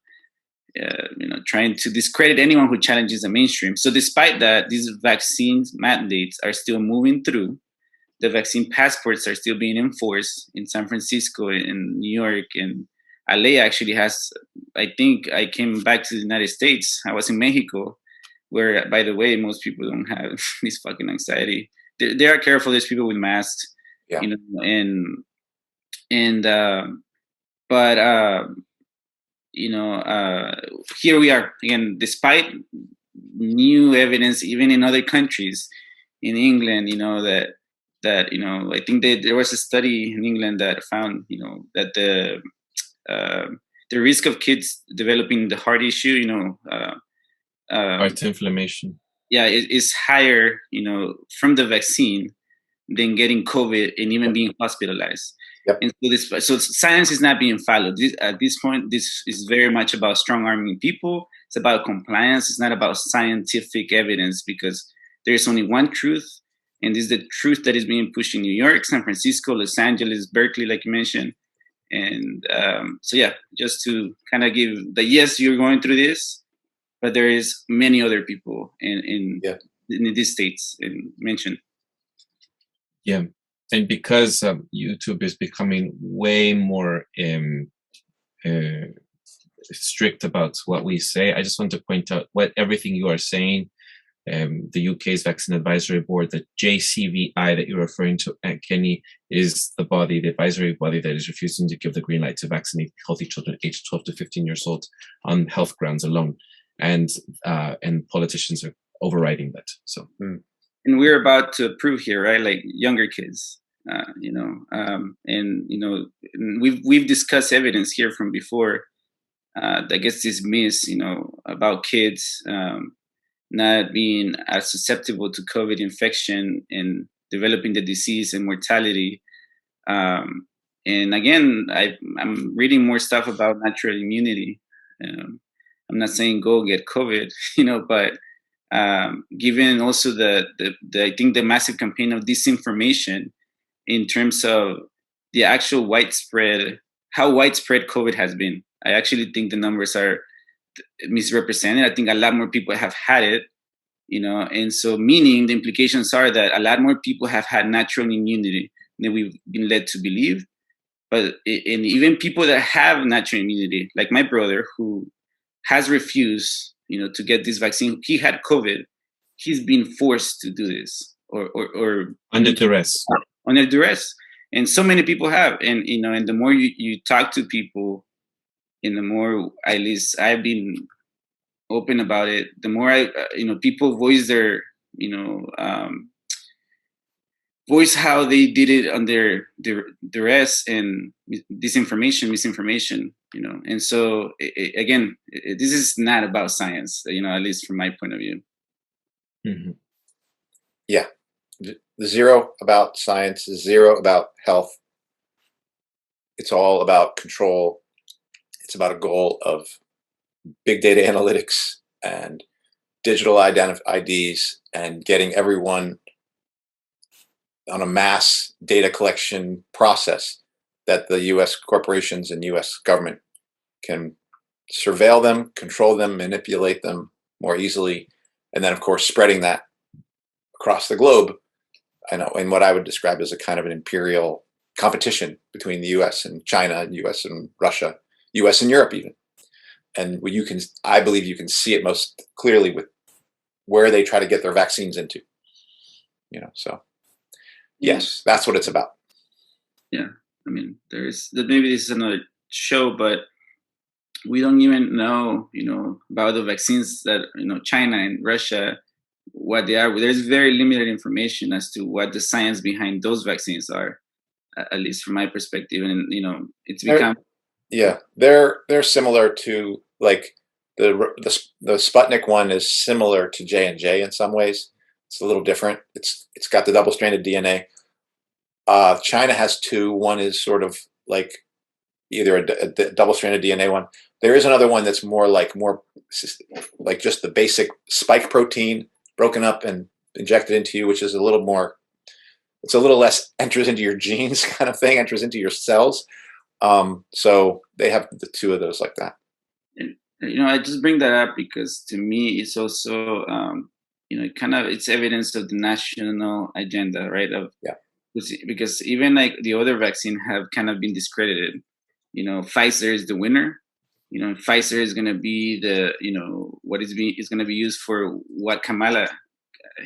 you know, trying to discredit anyone who challenges the mainstream. So despite that, these vaccines mandates are still moving through. The vaccine passports are still being enforced in San Francisco, in New York, and LA actually has. I think I came back to the United States. I was in Mexico, where, by the way, most people don't have this fucking anxiety. They are careful. There's people with masks, Yeah. you know, and but you know, here we are again, despite new evidence, even in other countries, in England, you know, that you know, I think there was a study in England that found, you know, that the risk of kids developing the heart issue, you know, Heart inflammation. Yeah, is higher, you know, from the vaccine than getting COVID and even being hospitalized. Yep. And so science is not being followed. At this point, this is very much about strong arming people. It's about compliance. It's not about scientific evidence, because there is only one truth, and this is the truth that is being pushed in New York, San Francisco, Los Angeles, Berkeley, like you mentioned. And so, yeah, just to kind of give the, yes, you're going through this, but there is many other people in these states mentioned. Yeah. And because YouTube is becoming way more strict about what we say. I just want to point out everything you are saying. The UK's Vaccine Advisory Board, the JCVI that you're referring to, Kenny, is the advisory body that is refusing to give the green light to vaccinate healthy children aged 12 to 15 years old on health grounds alone. And politicians are overriding that. So, and we're about to approve here, right? Like younger kids, we've discussed evidence here from before that gets dismissed, about kids not being as susceptible to COVID infection and developing the disease and mortality. And again, I'm reading more stuff about natural immunity. I'm not saying go get COVID, but given also I think the massive campaign of disinformation in terms of the actual how widespread COVID has been. I actually think the numbers are misrepresented. I think a lot more people have had it, and so meaning the implications are that a lot more people have had natural immunity than we've been led to believe. And even people that have natural immunity, like my brother, who has refused, to get this vaccine. He had COVID. He's been forced to do this, or under duress. Under duress, and so many people have. And and the more you talk to people, and the more, at least I've been open about it, the more people voice their voice how they did it under duress and misinformation, and so again, this is not about science, at least from my point of view. Mm-hmm. Yeah, zero about science, zero about health. It's all about control. It's about a goal of big data analytics and digital IDs and getting everyone on a mass data collection process that the U.S. corporations and U.S. government can surveil them, control them, manipulate them more easily, and then, of course, spreading that across the globe, in what I would describe as a kind of an imperial competition between the U.S. and China, and U.S. and Russia, U.S. and Europe even. And I believe you can see it most clearly with where they try to get their vaccines into. So yes, that's what it's about. Yeah, I mean, maybe this is another show, but we don't even know, about the vaccines that, China and Russia, what they are. There's very limited information as to what the science behind those vaccines are, at least from my perspective. And, it's become... Yeah, they're similar to, like, the Sputnik one is similar to J&J in some ways. It's a little different. It's got the double-stranded DNA. China has two. One is sort of like either a double-stranded DNA one. There is another one that's more like just the basic spike protein broken up and injected into you, which is a little more. It's a little less enters into your genes kind of thing, enters into your cells. So they have the two of those like that. I just bring that up because to me it's also it's evidence of the national agenda, right? Because even like the other vaccine have kind of been discredited. Pfizer is the winner. Pfizer is going to be the is going to be used for what Kamala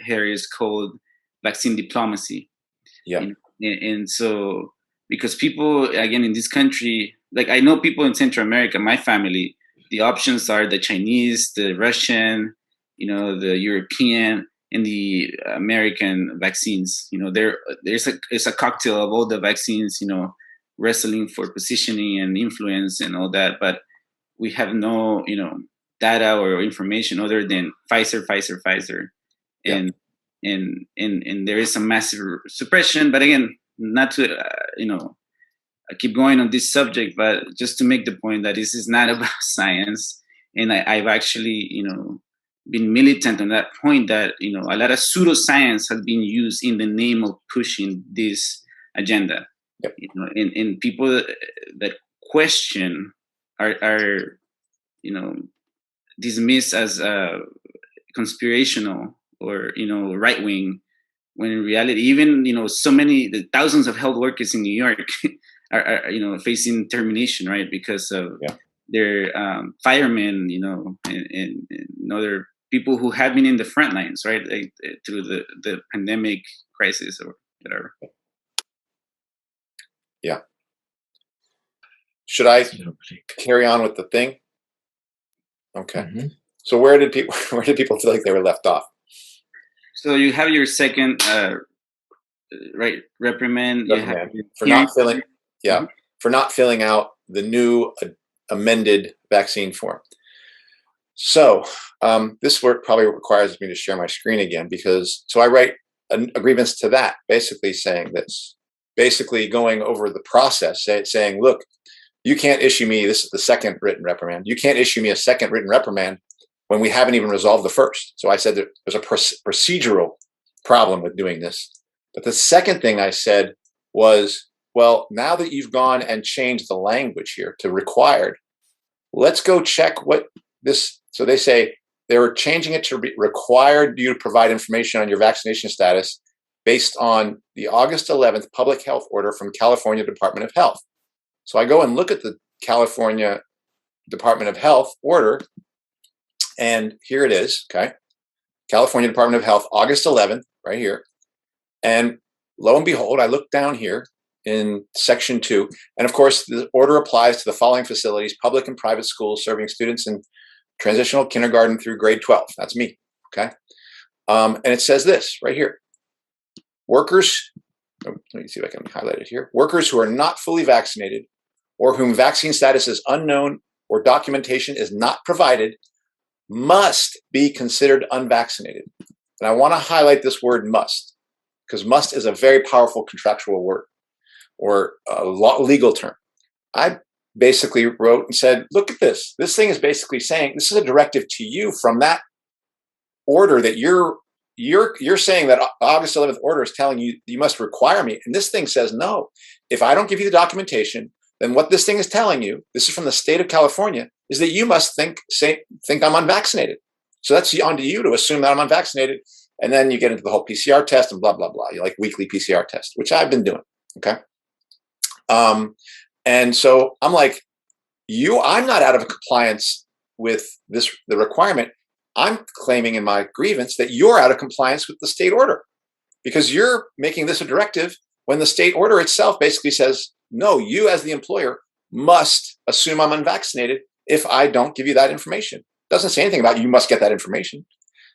Harris called vaccine diplomacy. Yeah, and so. Because people, again, in this country, like I know people in Central America, my family, the options are the Chinese, the Russian, the European, and the American vaccines. There's a cocktail of all the vaccines, wrestling for positioning and influence and all that. But we have no, data or information other than Pfizer. And there is a massive suppression. But again, not to I keep going on this subject, but just to make the point that this is not about science, and I've actually been militant on that point that a lot of pseudoscience has been used in the name of pushing this agenda. Yep. And people that question are dismissed as conspirational or right wing. When in reality, even the thousands of health workers in New York are facing termination, right, because of their firemen, and other people who have been in the front lines, right, like, through the pandemic crisis or whatever. Yeah. Should I carry on with the thing? Okay. Mm-hmm. So where did people feel like they were left off? So you have your second reprimand. You have for not filling for not filling out the new amended vaccine form. So this work probably requires me to share my screen again, because I write a grievance to that, basically saying this, basically going over the process, saying, look, you can't issue me, this is the second written reprimand, you can't issue me a second written reprimand when we haven't even resolved the first. So I said that there's a procedural problem with doing this. But the second thing I said was, well, now that you've gone and changed the language here to required, let's go check what this, so they say they were changing it to required you to provide information on your vaccination status based on the August 11th public health order from California Department of Health. So I go and look at the California Department of Health order, and here it is, okay? California Department of Health, August 11th, right here. And lo and behold, I look down here in section 2, and of course, the order applies to the following facilities: public and private schools serving students in transitional kindergarten through grade 12. That's me, okay? And it says this right here: workers, let me see if I can highlight it here. Workers who are not fully vaccinated or whom vaccine status is unknown or documentation is not provided must be considered unvaccinated. And I want to highlight this word must, because must is a very powerful contractual word or a legal term. I basically wrote and said, look at this. This thing is basically saying, this is a directive to you from that order that you're saying that August 11th order is telling you you must require me. And this thing says, no, if I don't give you the documentation, then what this thing is telling you, this is from the state of California, is that you must think I'm unvaccinated. So that's on to you to assume that I'm unvaccinated. And then you get into the whole PCR test and blah, blah, blah. You like weekly PCR test, which I've been doing. Okay. And so I'm like, I'm not out of compliance with the requirement. I'm claiming in my grievance that you're out of compliance with the state order, because you're making this a directive when the state order itself basically says, no, you as the employer must assume I'm unvaccinated if I don't give you that information. It doesn't say anything about you must get that information.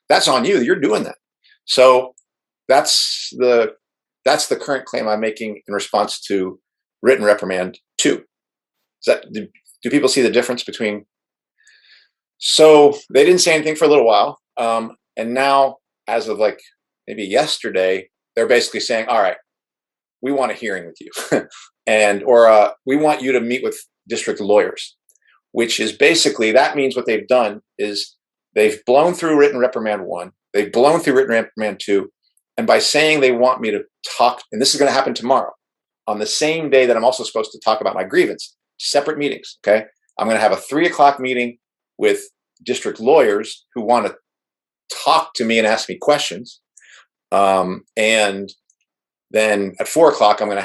That's on you. You're doing that. So that's the current claim I'm making in response to written reprimand 2. Do people see the difference between? So they didn't say anything for a little while. And now, as of like maybe yesterday, they're basically saying, all right, we want a hearing with you. or we want you to meet with district lawyers, which is basically, that means what they've done is they've blown through written reprimand 1, they've blown through written reprimand 2, and by saying they want me to talk, and this is going to happen tomorrow, on the same day that I'm also supposed to talk about my grievance, separate meetings, okay? I'm going to have a 3:00 meeting with district lawyers who want to talk to me and ask me questions. And then at 4:00, I'm going to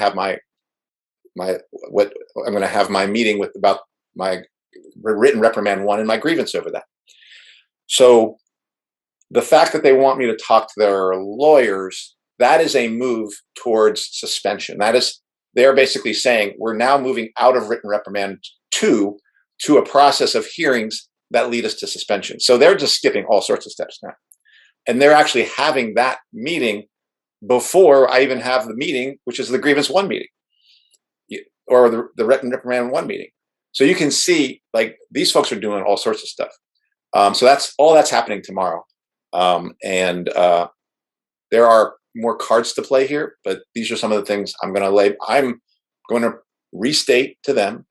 have my meeting about my written reprimand 1 and my grievance over that. So the fact that they want me to talk to their lawyers, that is a move towards suspension. They're basically saying we're now moving out of written reprimand 2 to a process of hearings that lead us to suspension. So they're just skipping all sorts of steps now. And they're actually having that meeting before I even have the meeting, which is the grievance 1 meeting, or the written reprimand 1 meeting. So you can see, like, these folks are doing all sorts of stuff. So that's happening tomorrow. And there are more cards to play here, but these are some of the things I'm going to lay. I'm going to restate to them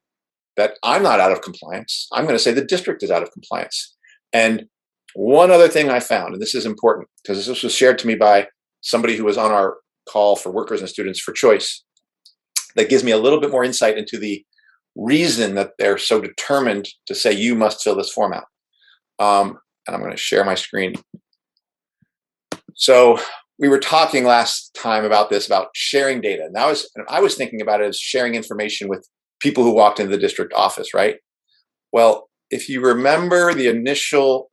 that I'm not out of compliance. I'm going to say the district is out of compliance. And one other thing I found, and this is important because this was shared to me by somebody who was on our call for workers and students for choice, that gives me a little bit more insight into the reason that they're so determined to say you must fill this form out. And I'm going to share my screen. So we were talking last time about this, about sharing data. And I was thinking about it as sharing information with people who walked into the district office, right? Well, if you remember the initial,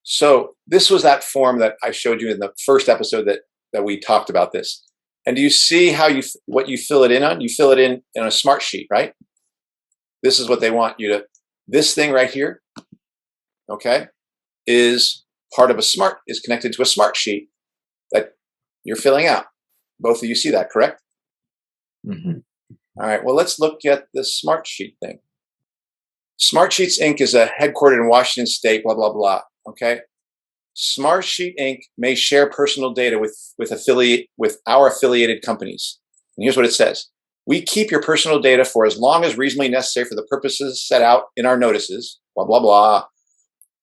so this was that form that I showed you in the first episode that we talked about this. And do you see how what you fill it in on? You fill it in a smart sheet, right? This is what they want you to, this thing right here, okay, is connected to a smart sheet that you're filling out. Both of you see that, correct? Mm-hmm. All right, well, let's look at the smart sheet thing. Smart Sheets Inc. is headquartered in Washington State, blah, blah, blah, okay? Smart Sheet Inc. may share personal data with our affiliated companies. And here's what it says. We keep your personal data for as long as reasonably necessary for the purposes set out in our notices, blah, blah, blah,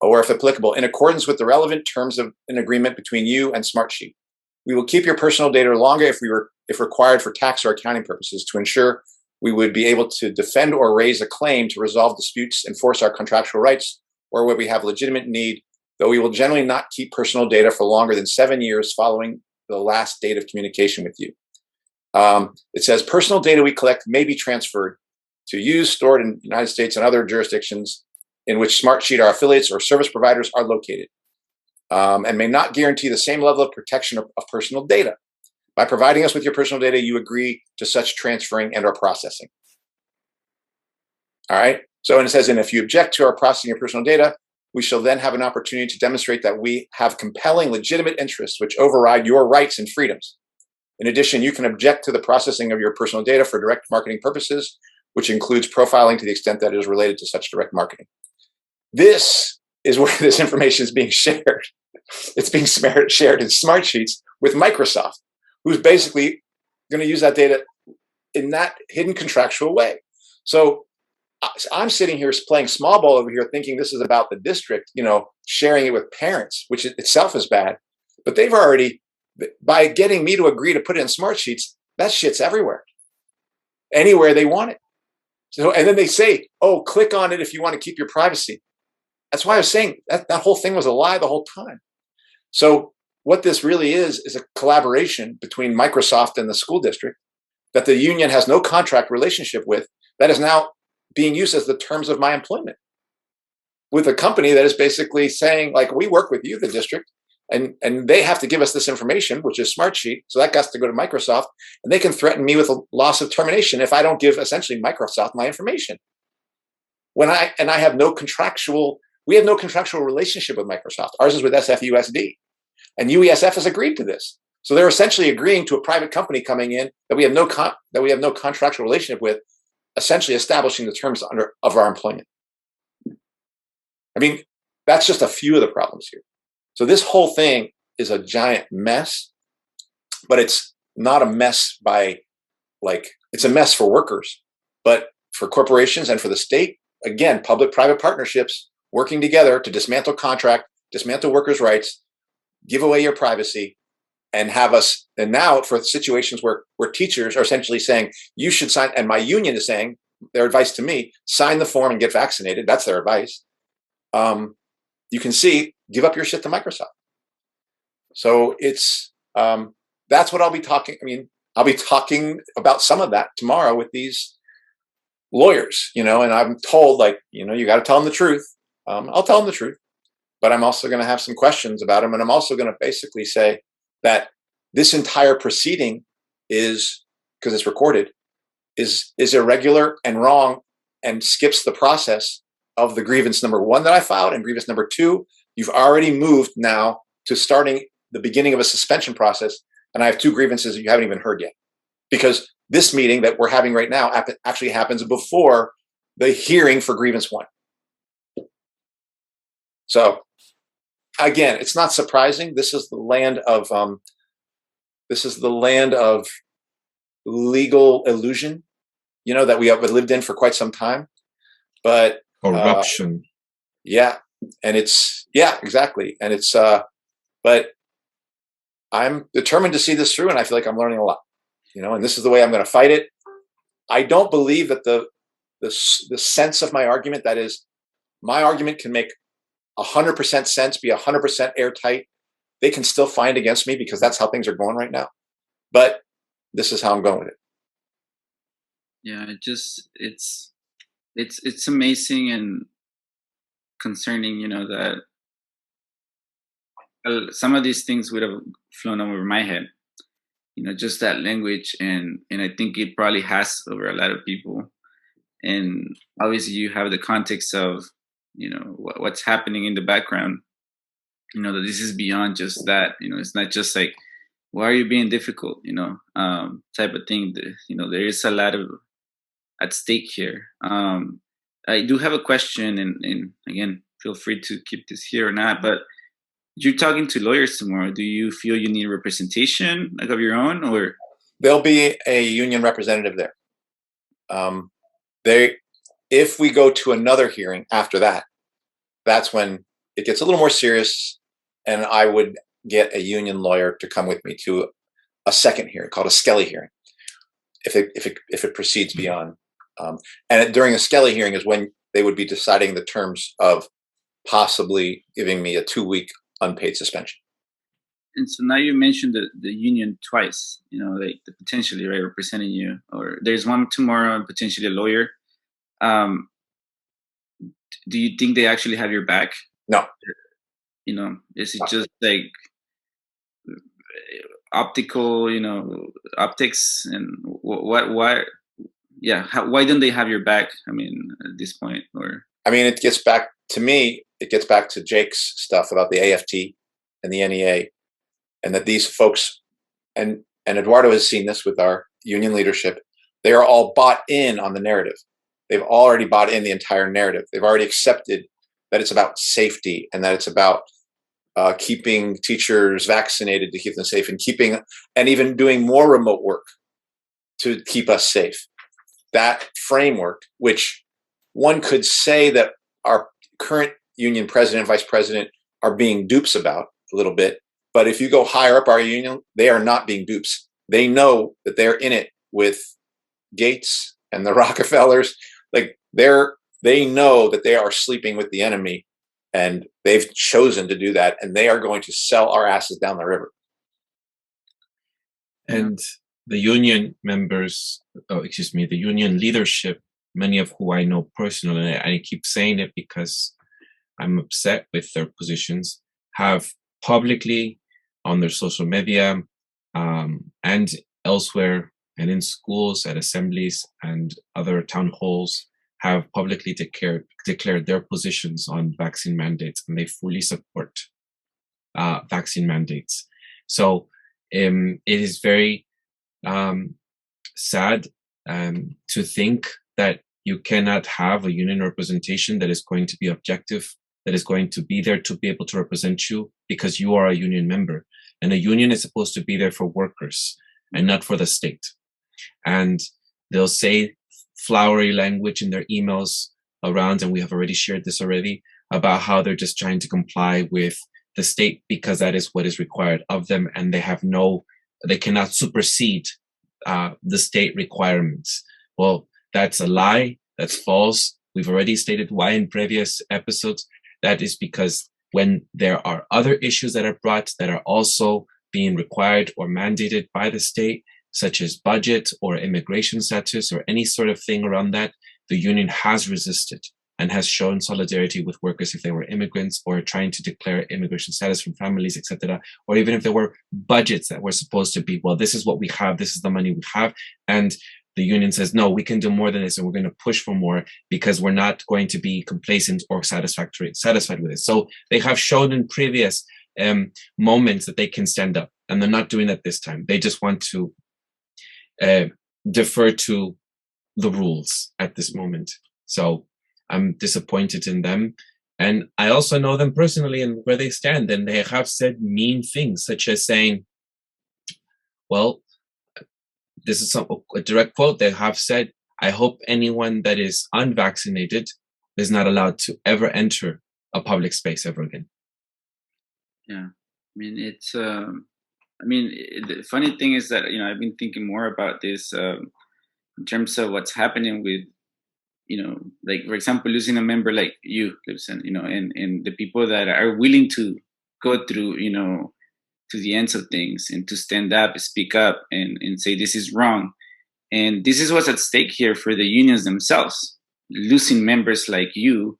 or if applicable, in accordance with the relevant terms of an agreement between you and Smartsheet. We will keep your personal data longer if required for tax or accounting purposes to ensure we would be able to defend or raise a claim to resolve disputes, enforce our contractual rights, or where we have legitimate need, though we will generally not keep personal data for longer than 7 years following the last date of communication with you. It says personal data we collect may be transferred to use, stored in the United States and other jurisdictions in which Smartsheet, our affiliates or service providers are located, and may not guarantee the same level of protection of personal data. By providing us with your personal data, you agree to such transferring and or processing. All right. So, and it says, and if you object to our processing your personal data, we shall then have an opportunity to demonstrate that we have compelling legitimate interests which override your rights and freedoms. In addition, you can object to the processing of your personal data for direct marketing purposes, which includes profiling to the extent that it is related to such direct marketing. This is where this information is being shared. It's being shared in Smartsheets with Microsoft, who's basically going to use that data in that hidden contractual way. So I'm sitting here playing small ball over here thinking this is about the district, sharing it with parents, which itself is bad. But they've already, by getting me to agree to put it in Smartsheets, that shit's everywhere, anywhere they want it. So, and then they say, oh, click on it if you want to keep your privacy. That's why I was saying that whole thing was a lie the whole time. So what this really is a collaboration between Microsoft and the school district that the union has no contract relationship with, that is now being used as the terms of my employment with a company that is basically saying, like, we work with you, the district, and they have to give us this information, which is Smartsheet. So that has to go to Microsoft, and they can threaten me with a loss of termination if I don't give essentially Microsoft my information. We have no contractual relationship with Microsoft. Ours is with SFUSD. And UESF has agreed to this. So they're essentially agreeing to a private company coming in that we have no contractual relationship with, essentially establishing the terms of our employment. I mean, that's just a few of the problems here. So this whole thing is a giant mess, but it's not a mess it's a mess for workers, but for corporations and for the state, again, public-private partnerships working together to dismantle contract, dismantle workers' rights, give away your privacy, and have us, and now for situations where teachers are essentially saying, you should sign, and my union is saying, their advice to me, sign the form and get vaccinated. That's their advice. You can see, give up your shit to Microsoft. So it's, that's what I'll be talking. I mean, I'll be talking about some of that tomorrow with these lawyers, and I'm told, you got to tell them the truth. I'll tell them the truth. But I'm also going to have some questions about him. And I'm also going to basically say that this entire proceeding is, because it's recorded, is irregular and wrong and skips the process of the grievance number 1 that I filed and grievance number 2. You've already moved now to starting the beginning of a suspension process. And I have 2 grievances that you haven't even heard yet. Because this meeting that we're having right now actually happens before the hearing for grievance 1. So, again, it's not surprising. This is the land of legal illusion, that we have lived in for quite some time. But corruption. And exactly. And it's but I'm determined to see this through, and I feel like I'm learning a lot. And this is the way I'm going to fight it. I don't believe that the sense of my argument, that is, my argument can make 100% sense, be 100% airtight. They can still find against me because that's how things are going right now. But this is how I'm going with it. Yeah, it's amazing, and concerning, that some of these things would have flown over my head, just that language, and I think it probably has over a lot of people. And obviously you have the context of, what's happening in the background, that this is beyond just that. It's not just like, why are you being difficult, type of thing. There is a lot of at stake here. I do have a question, and again, feel free to keep this here or not, but you're talking to lawyers tomorrow. Do you feel you need representation, like of your own, or? There'll be a union representative there. If we go to another hearing after that, that's when it gets a little more serious, and I would get a union lawyer to come with me to a second hearing called a Skelly hearing, if it proceeds beyond. And during a Skelly hearing is when they would be deciding the terms of possibly giving me a 2-week unpaid suspension. And so now you mentioned the union twice, like potentially, right, representing you, or there's one tomorrow and potentially a lawyer. Do you think they actually have your back? No. Is it just like optical, optics, and why? Yeah, why don't they have your back? I mean, at this point, or? I mean, it gets back to Jake's stuff about the AFT and the NEA, and that these folks, and Eduardo has seen this with our union leadership, they are all bought in on the narrative. They've already bought in the entire narrative. They've already accepted that it's about safety and that it's about keeping teachers vaccinated to keep them safe, and even doing more remote work to keep us safe. That framework, which one could say that our current union president, vice president are being dupes about a little bit. But if you go higher up our union, they are not being dupes. They know that they're in it with Gates and the Rockefellers. Like they know that they are sleeping with the enemy, and they've chosen to do that, and they are going to sell our asses down the river. And the union members, the union leadership, many of who I know personally, and I keep saying it because I'm upset with their positions, have publicly on their social media and elsewhere, and in schools, at assemblies and other town halls, have publicly declared their positions on vaccine mandates, and they fully support vaccine mandates. So it is very sad to think that you cannot have a union representation that is going to be objective, that is going to be there to be able to represent you because you are a union member. And a union is supposed to be there for workers and not for the state. And they'll say flowery language in their emails around, and we have already shared this already, about how they're just trying to comply with the state because that is what is required of them, and they cannot supersede the state requirements. Well, that's a lie. That's false. We've already stated why in previous episodes. That is because when there are other issues that are brought that are also being required or mandated by the state, such as budget or immigration status or any sort of thing around that, the union has resisted and has shown solidarity with workers if they were immigrants or trying to declare immigration status from families, etc., or even if there were budgets that were supposed to be, well, this is what we have, this is the money we have, and the union says, no, we can do more than this, and we're going to push for more because we're not going to be complacent or satisfied with it. So they have shown in previous moments that they can stand up, and they're not doing that this time. They just want to defer to the rules at this moment. So I'm disappointed in them. And I also know them personally and where they stand, and they have said mean things, such as saying, well, this is a direct quote. They have said, I hope anyone that is unvaccinated is not allowed to ever enter a public space ever again. Yeah. I mean, it's, the funny thing is that, I've been thinking more about this in terms of what's happening with, like, for example, losing a member like you, Libson, and the people that are willing to go through, to the ends of things and to stand up, speak up and say, this is wrong. And this is what's at stake here for the unions themselves. Losing members like you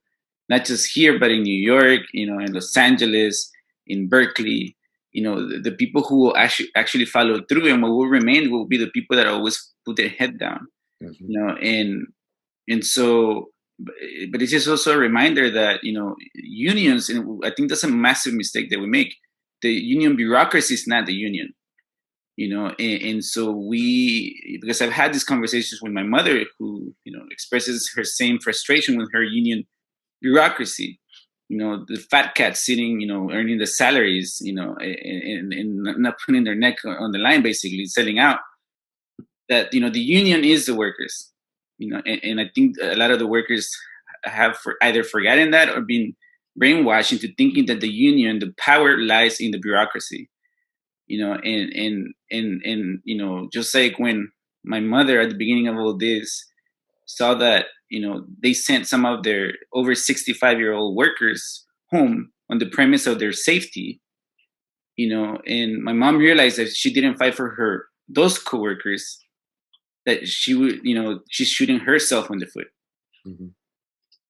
not just here, but in New York, in Los Angeles, in Berkeley. The people who will actually follow through and what will remain will be the people that always put their head down. And so, but it's just also a reminder that unions, and I think that's a massive mistake that we make. The union bureaucracy is not the union. And so because I've had these conversations with my mother, who expresses her same frustration with her union bureaucracy. The fat cats sitting, earning the salaries, and not putting their neck on the line, basically selling out. That the union is the workers, and I think a lot of the workers have either forgotten that or been brainwashed into thinking that the union, the power lies in the bureaucracy. And just like when my mother at the beginning of all this saw that they sent some of their over 65-year-old workers home on the premise of their safety, and my mom realized that she didn't fight for those coworkers, that she would, she's shooting herself in the foot.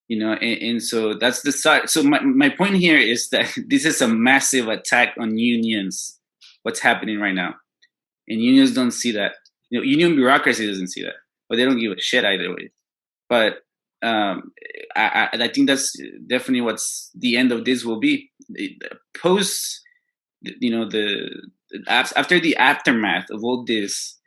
And so that's the side. So my point here is that this is a massive attack on unions, what's happening right now. And unions don't see that. Union bureaucracy doesn't see that, but they don't give a shit either way. But I think that's definitely what's the end of this will be. Post, after the aftermath of all this,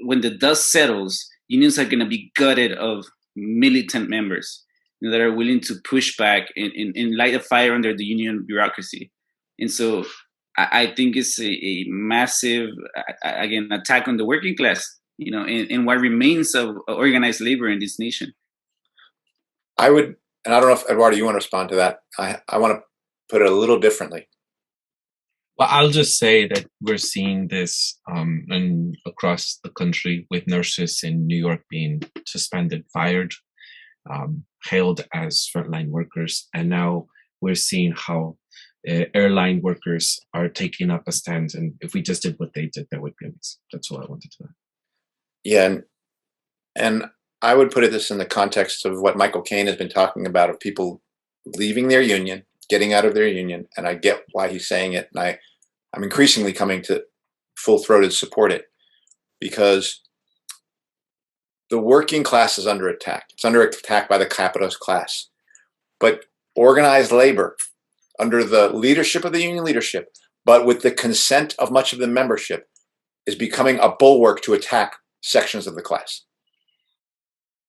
when the dust settles, unions are going to be gutted of militant members that are willing to push back and light a fire under the union bureaucracy. And so I think it's a massive, again, attack on the working class, and what remains of organized labor in this nation. I would, and I don't know if, Eduardo, you want to respond to that. I want to put it a little differently. Well, I'll just say that we're seeing this and across the country, with nurses in New York being suspended, fired, hailed as frontline workers. And now we're seeing how airline workers are taking up a stand. And if we just did what they did, that would be amazing. That's all I wanted to add. Yeah. And I would put this in the context of what Michael Caine has been talking about, of people leaving their union, getting out of their union. And I get why he's saying it. And I'm increasingly coming to full-throated support it, because the working class is under attack. It's under attack by the capitalist class. But organized labor, under the leadership of the union leadership, but with the consent of much of the membership, is becoming a bulwark to attack sections of the class.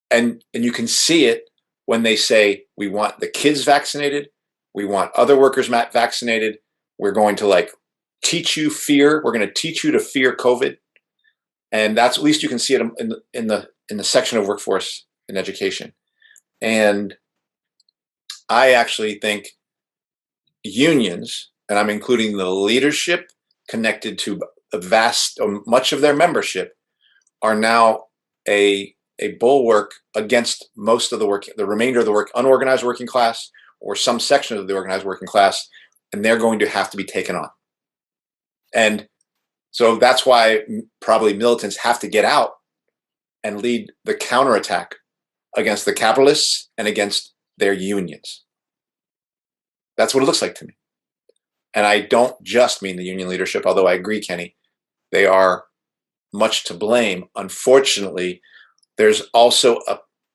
And you can see it when they say, we want the kids vaccinated, we want other workers vaccinated, we're going to teach you fear, we're going to teach you to fear COVID. And that's, at least you can see it in the section of workforce and education. And I actually think unions, and I'm including the leadership connected to much of their membership, are now a bulwark against most of the remainder of the unorganized working class, or some section of the organized working class, and they're going to have to be taken on. And so that's why probably militants have to get out and lead the counterattack against the capitalists and against their unions. That's what it looks like to me. And I don't just mean the union leadership, although I agree, Kenny, they are much to blame. Unfortunately, there's also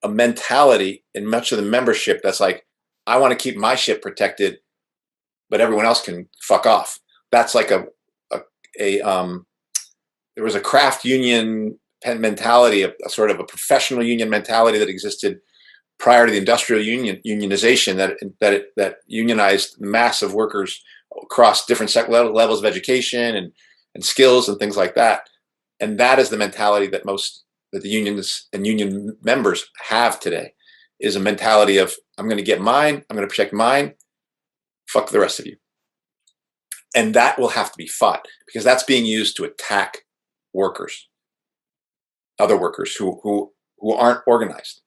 a mentality in much of the membership that's like, I want to keep my ship protected, but everyone else can fuck off. That's like there was a craft union mentality, a sort of a professional union mentality that existed prior to the industrial unionization that unionized massive workers across different levels of education and skills and things like that. And that is the mentality that the unions and union members have today, is a mentality of, I'm going to get mine, I'm going to protect mine, fuck the rest of you. And that will have to be fought, because that's being used to attack workers, other workers who aren't organized.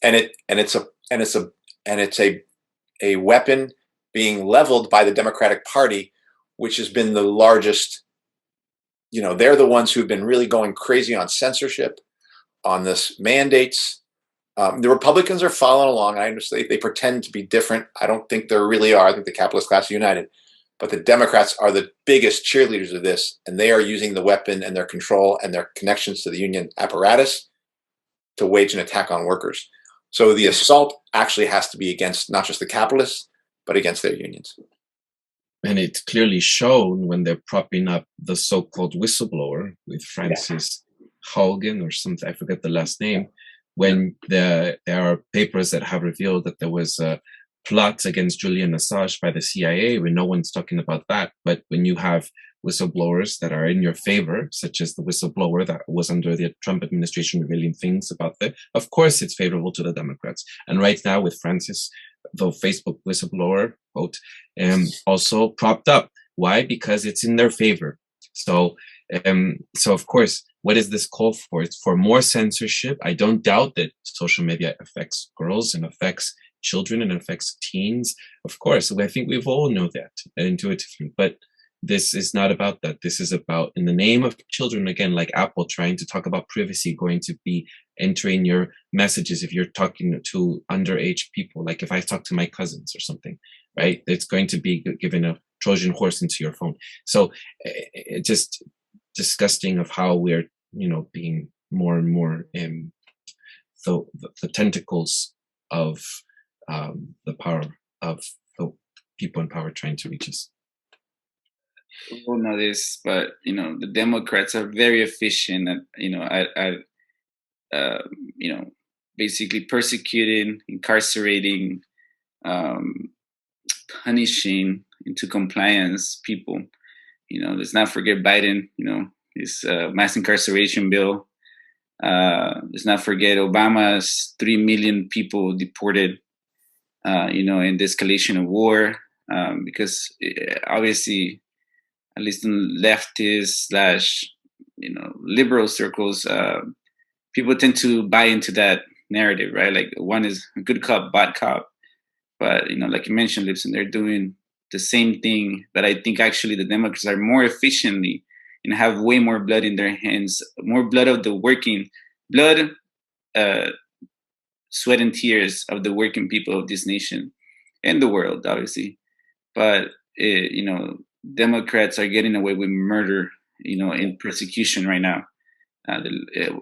And it's a weapon being leveled by the Democratic Party, which has been the largest. They're the ones who've been really going crazy on censorship, on this mandates, The Republicans are following along. I understand they pretend to be different. I don't think they really are. I think the capitalist class is united. But the Democrats are the biggest cheerleaders of this, and they are using the weapon and their control and their connections to the union apparatus to wage an attack on workers. So the assault actually has to be against not just the capitalists, but against their unions. And it's clearly shown when they're propping up the so-called whistleblower with Francis Haugen or something, I forget the last name, when there are papers that have revealed that there was a plot against Julian Assange by the CIA, when no one's talking about that. But when you have whistleblowers that are in your favor, such as the whistleblower that was under the Trump administration revealing things about them, of course it's favorable to the Democrats. And right now with Francis, the Facebook whistleblower, quote, also propped up. Why? Because it's in their favor. So of course, what is this call for? It's for more censorship. I don't doubt that social media affects girls and affects children and affects teens. Of course, I think we've all know that intuitively, but this is not about that. This is about, in the name of children, again, like Apple trying to talk about privacy, going to be entering your messages if you're talking to underage people, like if I talk to my cousins or something, right? It's going to be given a Trojan horse into your phone. So it just disgusting of how we're, being more and more the tentacles of the power of the people in power trying to reach us. People know this, but the Democrats are very efficient at basically persecuting, incarcerating, punishing into compliance people. Let's not forget Biden. His mass incarceration bill. Let's not forget Obama's 3 million people deported. In the escalation of war, because obviously, at least in leftist / liberal circles, people tend to buy into that narrative, right? Like one is a good cop, bad cop. But, like you mentioned, Libson, they're doing the same thing. But I think actually the Democrats are more efficiently and have way more blood in their hands, more blood of the working, blood, sweat and tears of the working people of this nation and the world, obviously. But, Democrats are getting away with murder, in persecution right now. The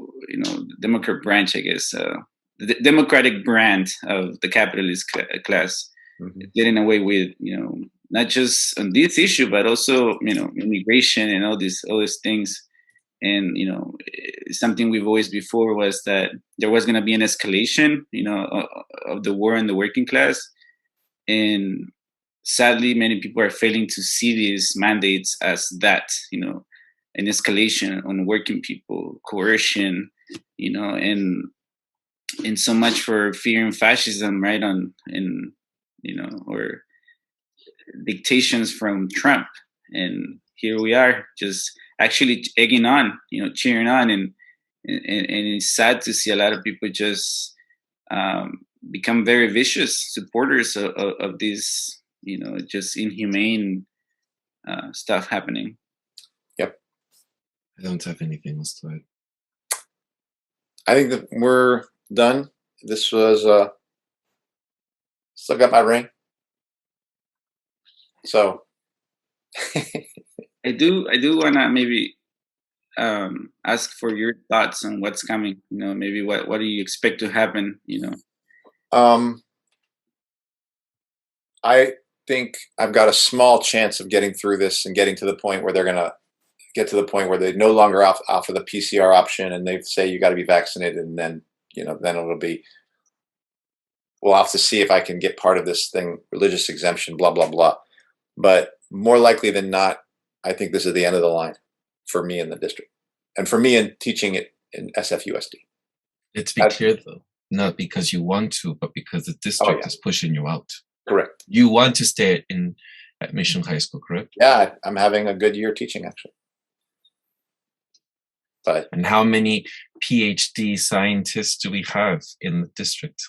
Democrat branch, I guess, the Democratic brand of the capitalist class, getting away with, not just on this issue, but also, immigration and all these things. And, something we've always before was that there was going to be an escalation, of the war in the working class. And sadly, many people are failing to see these mandates as that, an escalation on working people, coercion, and so much for fearing fascism, right? Or dictations from Trump. And here we are, just actually egging on, cheering on. And it's sad to see a lot of people just become very vicious supporters of this, just inhumane stuff happening. Yep. I don't have anything else to add. I think that we're done. This was still got my ring. So I do want to maybe ask for your thoughts on what's coming. Maybe what do you expect to happen? I think I've got a small chance of getting through this and getting to the point where they're going to get to the point where they no longer offer the PCR option, and they say you got to be vaccinated, and then then it'll be, we'll have to see if I can get part of this thing, religious exemption, blah blah blah. But more likely than not, I think this is the end of the line for me in the district, and for me in teaching it in SFUSD. Let's be clear though, not because you want to, but because the district is pushing you out. Correct. You want to stay at Mission High School, correct? Yeah, I'm having a good year teaching actually. But and how many PhD scientists do we have in the district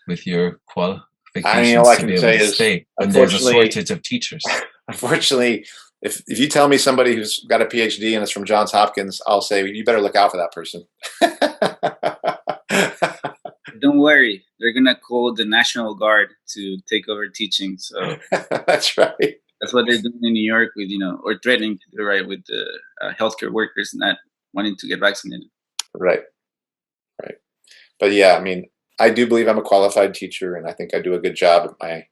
with your qualifications all I to can be able say to is, stay? And there's a shortage of teachers. Unfortunately, if you tell me somebody who's got a PhD and is from Johns Hopkins, I'll say you better look out for that person. don't worry, they're gonna call the National Guard to take over teaching. So that's right. That's what they're doing in New York with, or threatening to do right with the healthcare workers not wanting to get vaccinated. Right. But yeah, I mean, I do believe I'm a qualified teacher, and I think I do a good job. I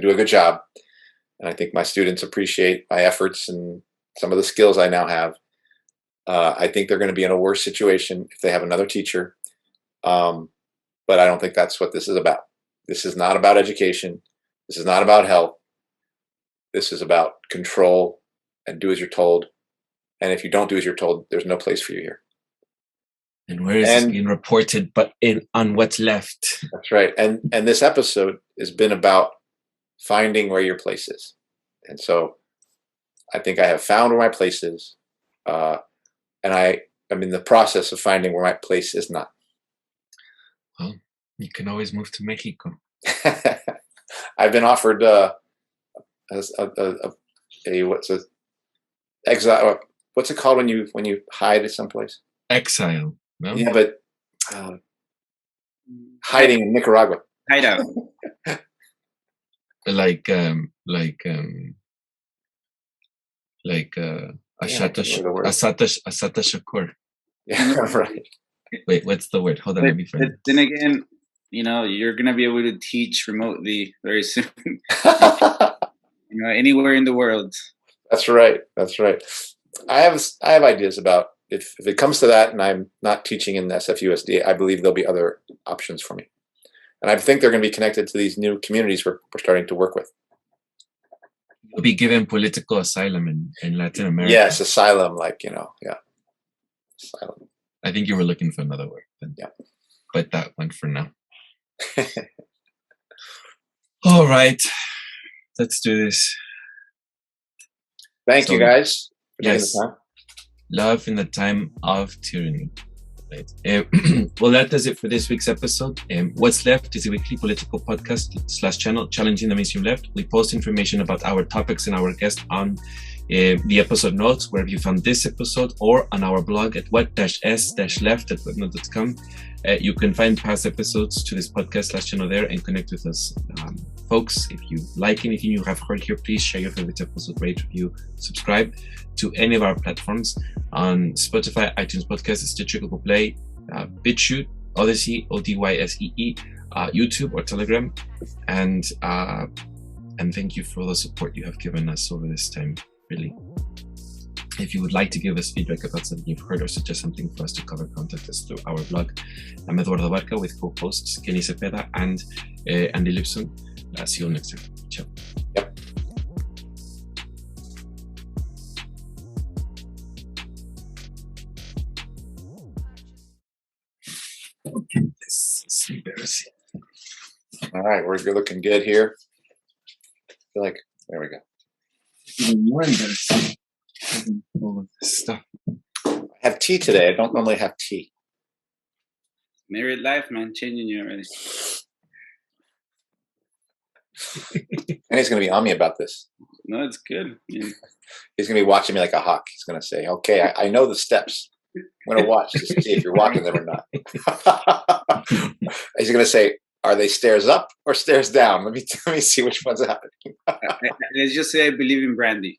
do a good job, and I think my students appreciate my efforts and some of the skills I now have. I think they're going to be in a worse situation if they have another teacher. But I don't think that's what this is about. This is not about education. This is not about health. This is about control and do as you're told. And if you don't do as you're told, there's no place for you here. And where is this being reported but on what's left? That's right. And this episode has been about finding where your place is. And so I think I have found where my place is. And I'm in the process of finding where my place is not. Well, you can always move to Mexico. I've been offered exile. What's it called when you hide someplace? Exile. No? Yeah, but hiding in Nicaragua. Hideout. Like Asata Shakur. Yeah, right. Wait, what's the word? Hold on, let me find it. Then again, you're gonna be able to teach remotely very soon. Anywhere in the world. That's right. I have ideas about if it comes to that, and I'm not teaching in the SFUSD. I believe there'll be other options for me, and I think they're going to be connected to these new communities we're starting to work with. You'll be given political asylum in Latin America. Yes, asylum, yeah, asylum. I think you were looking for another word. Yeah, but that one for now. All right, let's do this. Thank you guys for taking yes, the time. Love in the time of tyranny. Right. Well, that does it for this week's episode. What's Left is a weekly political podcast / channel challenging the mainstream left. We post information about our topics and our guests on the episode notes, wherever you found this episode, or on our blog at what-s-left@webnode.com. You can find past episodes to this podcast / channel there and connect with us. Folks, if you like anything you have heard here, please share your favorite episode, rate, review, subscribe to any of our platforms on Spotify, iTunes Podcasts, Stitcher, Google Play, Bitchute, Odyssey, ODYSEE, YouTube or Telegram, and thank you for the support you have given us over this time. Really. If you would like to give us feedback about something you've heard or suggest something for us to cover, contact us through our blog. I'm Eduardo Barca with co-hosts Kenny Cepeda and Andy Libson. See you next time. Ciao. Yep. Okay, this is embarrassing. All right, we're looking good here. I feel like there we go. Even more embarrassing. All of this stuff. I have tea today. I don't normally have tea. Married life, man, changing you already. And he's going to be on me about this. No, it's good. Yeah. He's going to be watching me like a hawk. He's going to say, okay, I know the steps. I'm going to watch just to see if you're walking them or not. He's going to say, are they stairs up or stairs down? Let me see which one's happening. Let's just say I believe in Brandee.